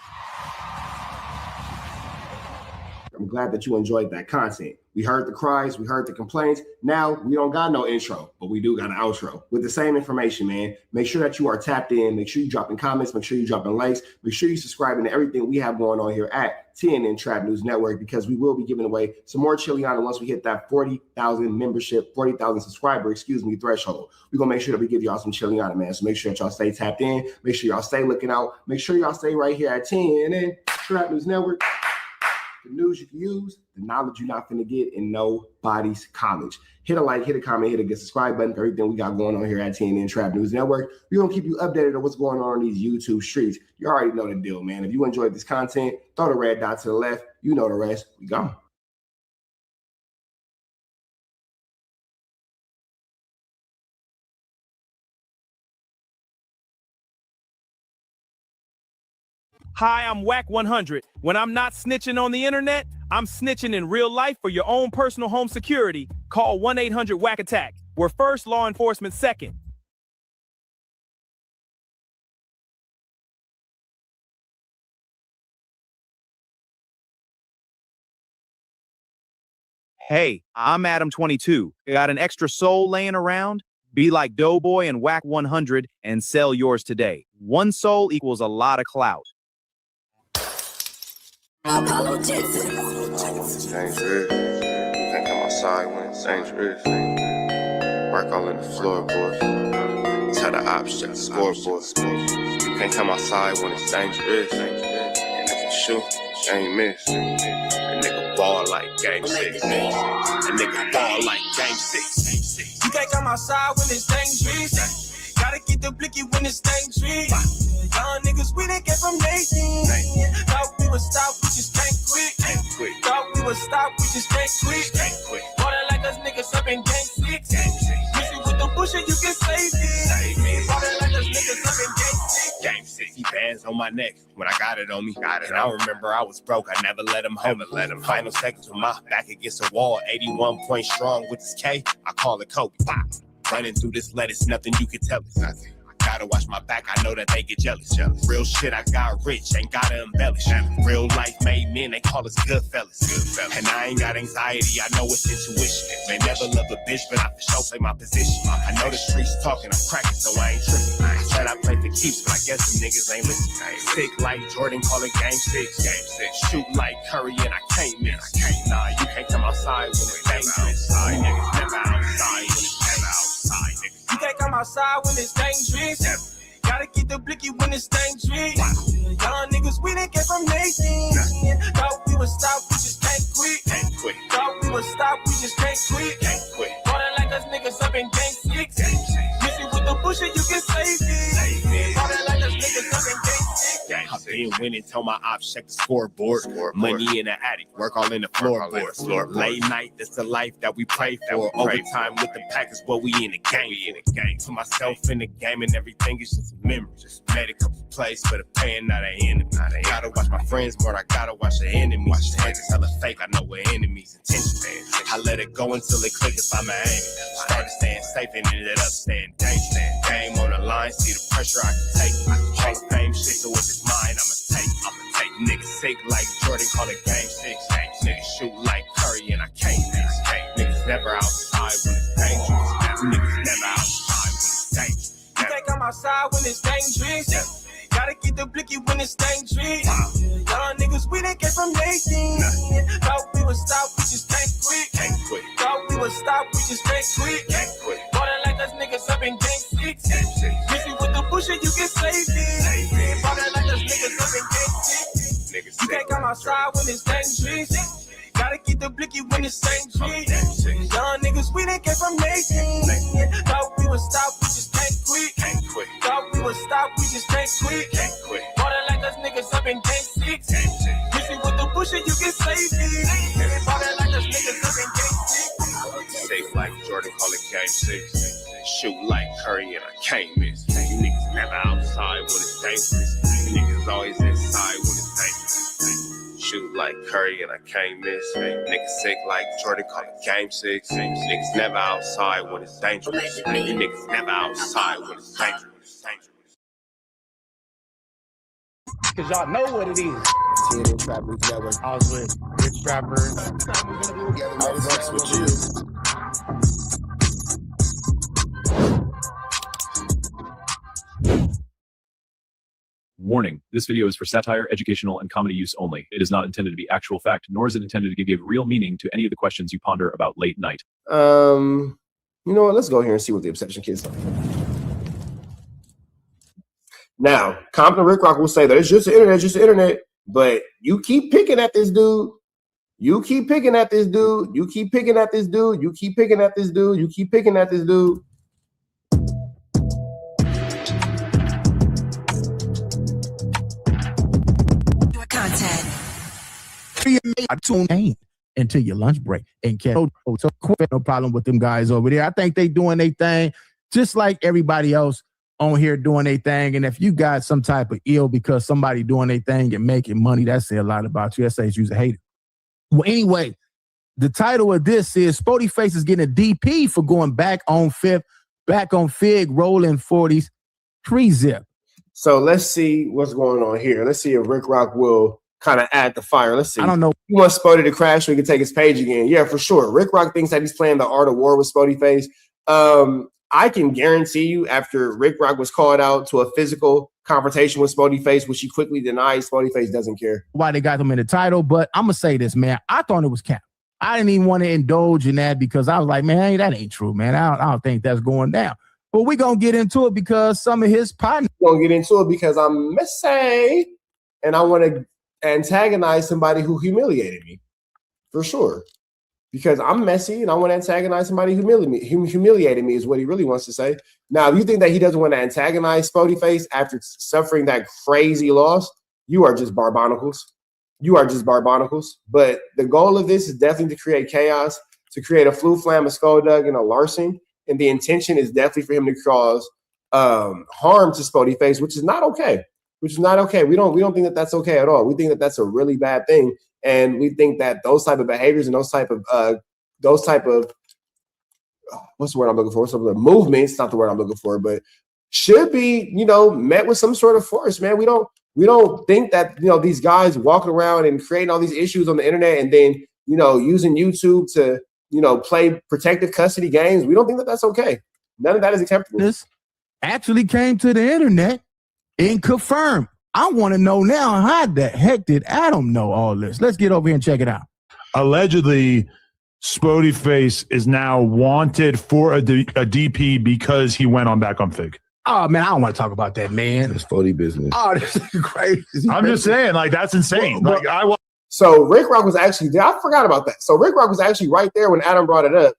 I'm glad that you enjoyed that content. We heard the cries, we heard the complaints. Now we don't got no intro, but we do got an outro with the same information, man. Make sure that you are tapped in. Make sure you dropping comments. Make sure you dropping likes. Make sure you subscribing to everything we have going on here at TNN Trap News Network, because we will be giving away some more Chiliana once we hit that 40,000 membership, 40,000 subscriber, threshold. We're going to make sure that we give y'all some Chiliana, man. So make sure that y'all stay tapped in. Make sure y'all stay looking out. Make sure y'all stay right here at TNN Trap News Network. The news you can use, the knowledge you're not going to get in nobody's college. Hit a like, hit a comment, hit a subscribe button for everything we got going on here at TNN Trap News Network. We're going to keep you updated on what's going on these YouTube streets. You already know the deal, man. If you enjoyed this content, throw the red dot to the left. You know the rest. We gone. Hi, I'm Whack 100. When I'm not snitching on the internet, I'm snitching in real life for your own personal home security. Call 1-800-WACK-ATTACK. We're first, law enforcement second. Hey, I'm Adam22. Got an extra soul laying around? Be like Doughboy and Whack 100 and sell yours today. One soul equals a lot of clout. Apollo Jackson. It's dangerous. Can't come outside when it's dangerous. Work all in the floorboard. Tell the ops check the scoreboard. Can't come outside when it's dangerous. And if you shoot, you ain't miss. A nigga ball like game 6. A nigga ball like game 6. You can't come outside when it's dangerous. Gotta get the blicky when it's dangerous. Young niggas, we didn't get from Nathan. Thought we would stop, we just can't quit. Thought we would stop, we just can't quit. Water like us niggas up in game 6. Miss you with the bush and you can save it. Water like us niggas up in game 6. Game 6, he bands on my neck when I got it on me. And I remember I was broke, I never let him hold it. Final seconds with my back against the wall, 81 point strong with this K, I call it Kobe. Running through this lettuce, nothing you can tell us. Gotta watch my back, I know that they get jealous. Real shit, I got rich, ain't gotta embellish. Real life made men, they call us good fellas. And I ain't got anxiety, I know it's intuition. May never love a bitch, but I for sure play my position. I know the streets talking, I'm cracking, so I ain't tripping. I said I play for keeps, but I guess some niggas ain't listening. Sick like Jordan, call it game 6. Shoot like Curry, and I can't miss. Nah, you can't come outside when it's dangerous. Niggas never outside when it's outside, niggas. You can't come outside when it's dangerous. Gotta get the blicky when it's dangerous. Young niggas, we didn't get from Nathan. Thought we would stop, we just can't quit. Thought we would stop, we just can't quit. Water like us niggas up in game 6. Miss you with the bush and you can save it. Water like us niggas up in game 6. I've been winning, tell my ops check the scoreboard. Money in the attic, work all in the floorboard. Late night, that's the life that we pray for. Overtime with the pack is what we in the game. To myself in the game and everything is just a memory. Just made a couple plays for the pain, not an enemy. Gotta watch my friends more, I gotta watch the enemy. Watch the hands hella fake, I know what enemies intention. I let it go until it click if I'm aiming. Started staying safe and ended up staying dangerous. Game on the line, see the pressure I can take. Hall of Fame shit, so if it's mine, I'ma take. Niggas sick like Jordan, call it game 6. Niggas shoot like Curry, and I can't miss. Niggas never outside when it's dangerous. Niggas never outside when it's dangerous. You can't come outside when it's dangerous. Gotta get the blicky when it's dangerous. Young niggas, we didn't get from Nathan. Thought we would stop, we just can't quit. Thought we would stop, we just can't quit. Water like us niggas up in game 6. Miss you with the bush and you can save it. Water like us niggas up in game 6. You can't come outside when it's dangerous. Gotta get the blicky when it's dangerous. Young niggas, we didn't get from Nathan. Thought we would stop, we just can't quit. Thought we would stop, we just can't quit. Water like us niggas up in game 6. Miss you with the bush and you can save it. Water like us niggas up in game 6. Safe like Jordan, call it game 6. Shoot like Curry, and I can't miss. You niggas never outside when it's dangerous. You niggas always inside when it's dangerous. shoot like Curry and I can't miss. Niggas sick like Jordan, call it game 6. Niggas never outside when it's dangerous. You niggas never outside when it's dangerous. Cause y'all know what it is. TNN Trap News Network. I was with Rich Trapper. I fucks with you. Warning, this video is for satire, educational, and comedy use only. It is not intended to be actual fact, nor is it intended to give real meaning to any of the questions you ponder about late night. You know what? Let's go here and see what the Obsession Kids are. Now, Compton Rick Rock will say that it's just the internet, but you keep picking at this dude. You keep picking at this dude. You keep picking at this dude. You keep picking at this dude. You keep picking at this dude. I tune in until your lunch break and catch no problem with them guys over there. I think they doing their thing just like everybody else on here doing their thing. And if you got some type of ill because somebody doing their thing and making money, that say a lot about you. That says you're a hater. Well, anyway, the title of this is Spody Face is getting a DP for going back on Fifth, back on Fig, rolling 40s, 3-zip. So let's see what's going on here. Let's see if Rick Rock will kind of add the fire. Let's see. I don't know. He wants Spody to crash so he can take his page again. Yeah, for sure. Rick Rock thinks that he's playing the art of war with Spody Face. I can guarantee you after Rick Rock was called out to a physical confrontation with Spody Face, which he quickly denied, Spody Face doesn't care. Why they got them in the title, but I'm going to say this, man. I thought it was cap. I didn't even want to indulge in that because I was like, man, that ain't true, man. I don't think that's going down. But we're going to get into it because some of his partners. We're going to get into it because I'm messy and I want to antagonize somebody who humiliated me, for sure. Because I'm messy and I want to antagonize somebody who humiliated me is what he really wants to say. Now, if you think that he doesn't want to antagonize Spody Face after suffering that crazy loss, you are just barbonicles. You are just barbonicles. But the goal of this is definitely to create chaos, to create a flu flam, a Skulldug, and a Larson. And the intention is definitely for him to cause harm to Spody Face, which is not okay. Which is not okay. We don't think that that's okay at all. We think that that's a really bad thing. And we think that those type of behaviors and those type of what's the word I'm looking for? Some of the movements, not the word I'm looking for, but should be, met with some sort of force, man. We don't think that, these guys walking around and creating all these issues on the internet and then, using YouTube to, play protective custody games. We don't think that that's okay. None of that is acceptable. This actually came to the internet and confirmed. I want to know now, how the heck did Adam know all this? Let's get over here and check it out. Allegedly, Spody Face is now wanted for a DP because he went on back on Fig. Oh, man, I don't want to talk about that, man. It's Spody business. Oh, this is crazy. I'm just saying, that's insane. So Rick Rock was actually, I forgot about that. So Rick Rock was actually right there when Adam brought it up.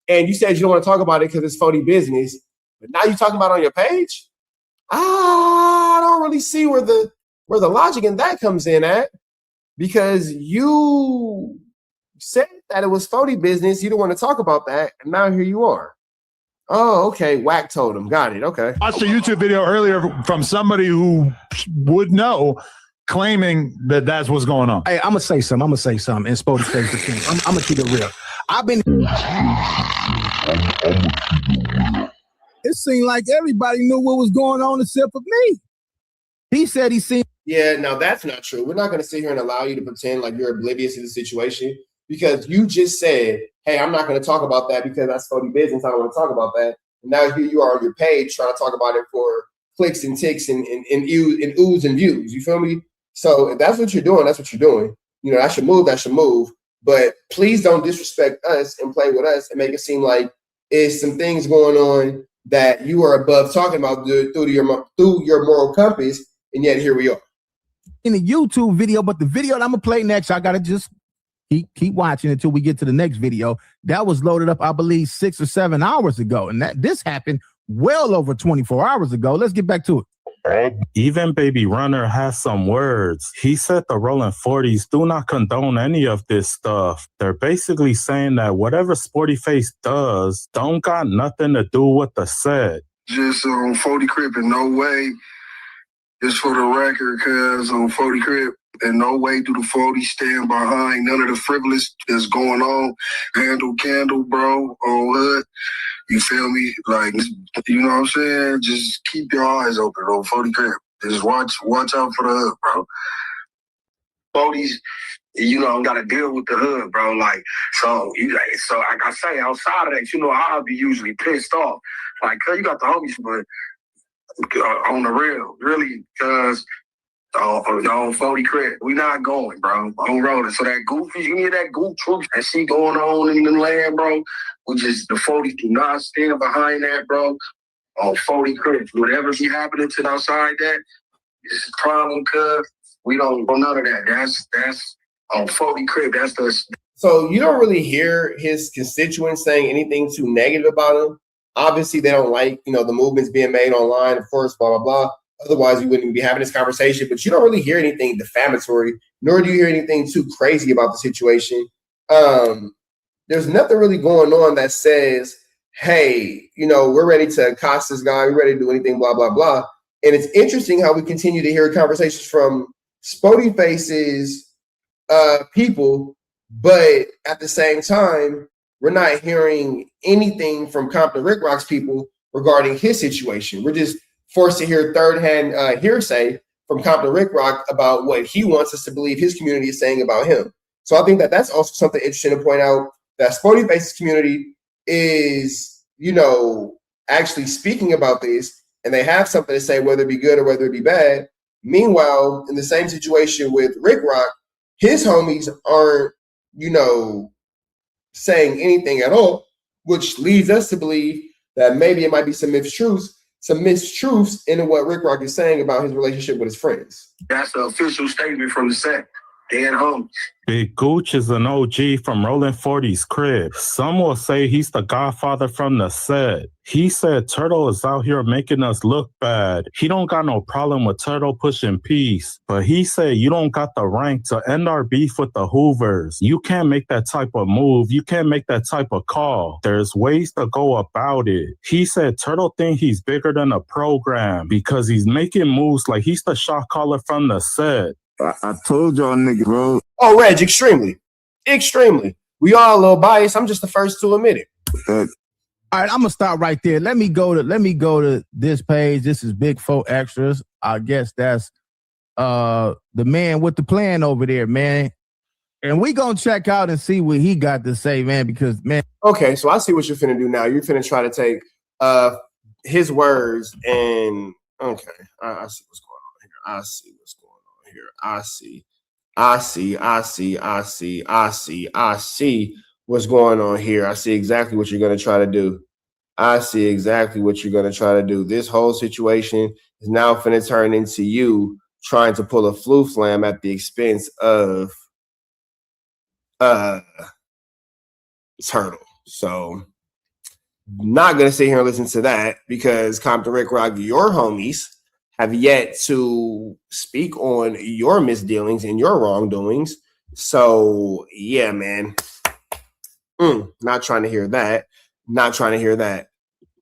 And you said you don't want to talk about it because it's Spody business. But now you're talking about it on your page? I don't really see where the logic in that comes in at, because you said that it was Spody business. You didn't want to talk about that, and now here you are. Oh, okay. Wack told him. Got it. Okay. I watched a YouTube video earlier from somebody who would know, claiming that that's what's going on. Hey, I'm gonna say something. And Spody Face the king. I'm gonna keep it real. It seemed like everybody knew what was going on except for me. He said he seen. Yeah, no, that's not true. We're not going to sit here and allow you to pretend like you're oblivious to the situation, because you just said, hey, I'm not going to talk about that because that's Spody business. I don't want to talk about that. And now here you are on your page trying to talk about it for clicks and ticks and oohs and views. You feel me? So if that's what you're doing, that's what you're doing. That should move. But please don't disrespect us and play with us and make it seem like it's some things going on that you are above talking about through your moral compass, and yet here we are. In the YouTube video, but the video that I'm gonna play next, I gotta just keep watching until we get to the next video. That was loaded up, I believe, 6 or 7 hours ago, and this happened well over 24 hours ago. Let's get back to it. Even Baby Runner has some words. He said the Rolling 40s do not condone any of this stuff. They're basically saying that whatever Spody Face does don't got nothing to do with the set. Just 40 crib in no way Just for the record, cuz on 40 Crib, in no way do the 40 stand behind none of the frivolous that's going on. Handle candle, bro, on hood. You feel me? Like, you know what I'm saying? Just keep your eyes open on 40 Crib. Just watch out for the hood, bro. 40s, you know, gotta deal with the hood, bro. Like, so like I say, outside of that, you know, I'll be usually pissed off. Like, cuz you got the homies, but on the real, really, cuz on 40 Crib, we not going, bro. On road. So that goofy, you need that goof troop that shit going on in the land, bro. We just, the 40s do not stand behind that, bro. On 40 Crib, whatever be happening to outside that, it's a problem, cuz we don't know none of that. That's on 40 Crib. That's the. So you don't really hear his constituents saying anything too negative about him. Obviously, they don't like, you know, the movements being made online, of course, blah, blah, blah. Otherwise, we wouldn't be having this conversation. But you don't really hear anything defamatory, nor do you hear anything too crazy about the situation. There's nothing really going on that says, hey, you know, we're ready to accost this guy, we're ready to do anything, blah, blah, blah. And it's interesting how we continue to hear conversations from Spody Face's people, but at the same time, we're not hearing anything from Compton Rick Rock's people regarding his situation. We're just forced to hear third-hand hearsay from Compton Rick Rock about what he wants us to believe his community is saying about him. So I think that that's also something interesting to point out, that Spody Face's community is, you know, actually speaking about this, and they have something to say, whether it be good or whether it be bad. Meanwhile, in the same situation with Rick Rock, his homies aren't, you know, saying anything at all, which leads us to believe that maybe it might be some mistruths in what Rick Rock is saying about his relationship with his friends. That's the official statement from the set. They at home. Big Gooch is an OG from Rolling 40's Crib. Some will say he's the godfather from the set. He said Turtle is out here making us look bad. He don't got no problem with Turtle pushing peace, but he said you don't got the rank to end our beef with the Hoovers. You can't make that type of move. You can't make that type of call. There's ways to go about it. He said Turtle think he's bigger than a program because he's making moves like he's the shot caller from the set. I told y'all niggas, bro. Oh, Reg, extremely. We all a little biased. I'm just the first to admit it. All right, I'm gonna stop right there. Let me go to this page. This is Big 4 Extras. I guess that's the man with the plan over there, man. And we gonna check out and see what he got to say, man, because man. Okay, so I see what you're finna do now. You're finna try to take his words and okay. I see what's going on here. I see what's going on here. I see exactly what you're going to try to do. This whole situation is now finna turn into you trying to pull a flu flam at the expense of Turtle. So not going to sit here and listen to that because Compton Rick Rock, your homies, have yet to speak on your misdealings and your wrongdoings. So, yeah, man. Not trying to hear that.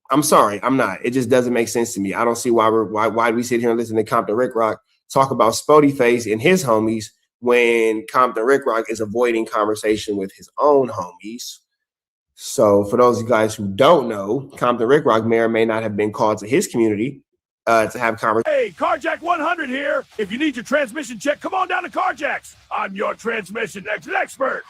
I'm sorry. I'm not. It just doesn't make sense to me. I don't see why we sit here and listen to Compton Rick Rock talk about Spody Face and his homies when Compton Rick Rock is avoiding conversation with his own homies. So, for those of you guys who don't know, Compton Rick Rock may or may not have been called to his community to have conversation. Hey, Carjack 100 here. If you need your transmission check, come on down to Carjack's. I'm your transmission expert.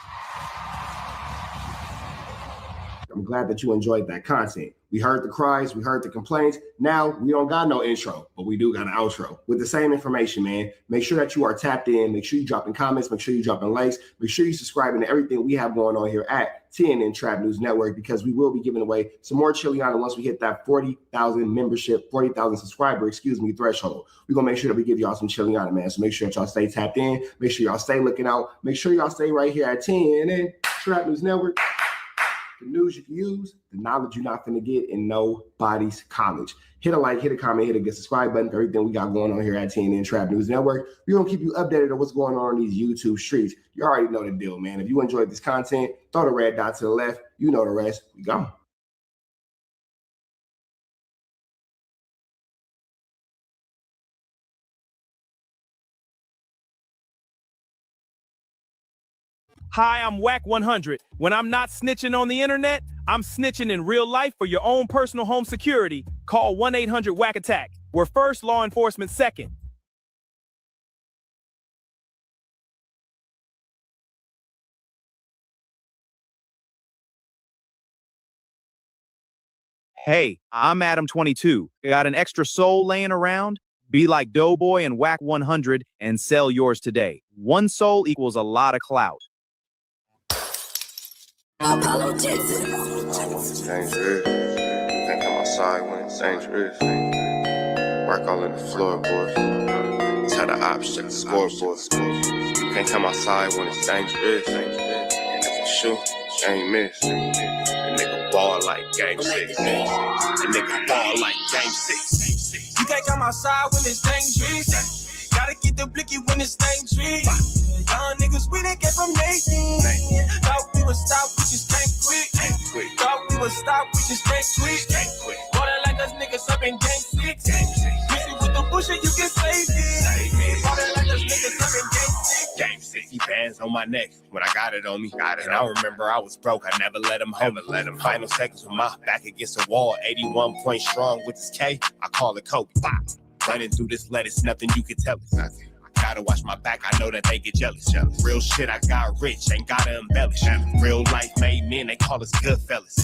I'm glad that you enjoyed that content. We heard the cries, we heard the complaints. Now we don't got no intro, but we do got an outro with the same information, man. Make sure that you are tapped in. Make sure you dropping comments. Make sure you dropping likes. Make sure you subscribing to everything we have going on here at TNN Trap News Network, because we will be giving away some more Chiliana once we hit that 40,000 membership, 40,000 subscriber, threshold. We're going to make sure that we give y'all some Chiliana, man. So make sure that y'all stay tapped in. Make sure y'all stay looking out. Make sure y'all stay right here at TNN Trap News Network. The news you can use, the knowledge you're not going to get in nobody's college. Hit a like, hit a comment, hit a good subscribe button for everything we got going on here at TNN Trap News Network. We're going to keep you updated on what's going on these YouTube streets. You already know the deal, man. If you enjoyed this content, throw the red dot to the left. You know the rest. We gone. Hi, I'm Whack 100. When I'm not snitching on the internet, I'm snitching in real life for your own personal home security. Call 1-800-WAC-ATTACK. We're first, law enforcement second. Hey, I'm Adam22. Got an extra soul laying around? Be like Doughboy and Whack 100 and sell yours today. One soul equals a lot of clout. It's dangerous. Think I'm outside when it's dangerous. Work all in the floorboards. Tell the ops check the scoreboard. You can't come outside when it's dangerous. And if you shoot, you ain't miss. A nigga ball like game 6. A nigga ball like game 6. You can't come outside when it's dangerous. Gotta get the blicky when it's dangerous. Young niggas, we didn't get from Nathan. Thought we would stop, we just can't quit. Thought we would stop, we just can't quit. Water like us niggas up in game 6. Busy with the bullshit, you can save it. Water like us niggas up in game 6. Game 60 bands on my neck when I got it on me. And I remember I was broke. I never let him hold it. Final seconds with my back against the wall. 81 point strong with this K. I call it Kobe. Running through this lettuce, nothing you can tell us. Gotta watch my back, I know that they get jealous. Real shit, I got rich, ain't gotta embellish. Real life made men, they call us good fellas.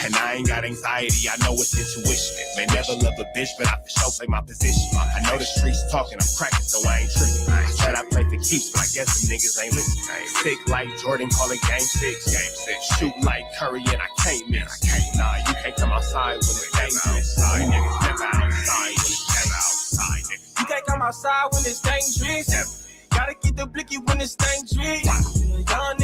And I ain't got anxiety, I know it's intuition. May never love a bitch, but I for sure play my position. I know the streets talking, I'm cracking, so I ain't tripping. I said I play for keeps, but I guess some niggas ain't listening. Sick like Jordan, call it game 6. Shoot like Curry, and I can't miss. Nah, you can't come outside when it's dangerous. You niggas never outside when it's dangerous. You can't come outside when it's dangerous. Gotta get the blicky when it's dangerous. Young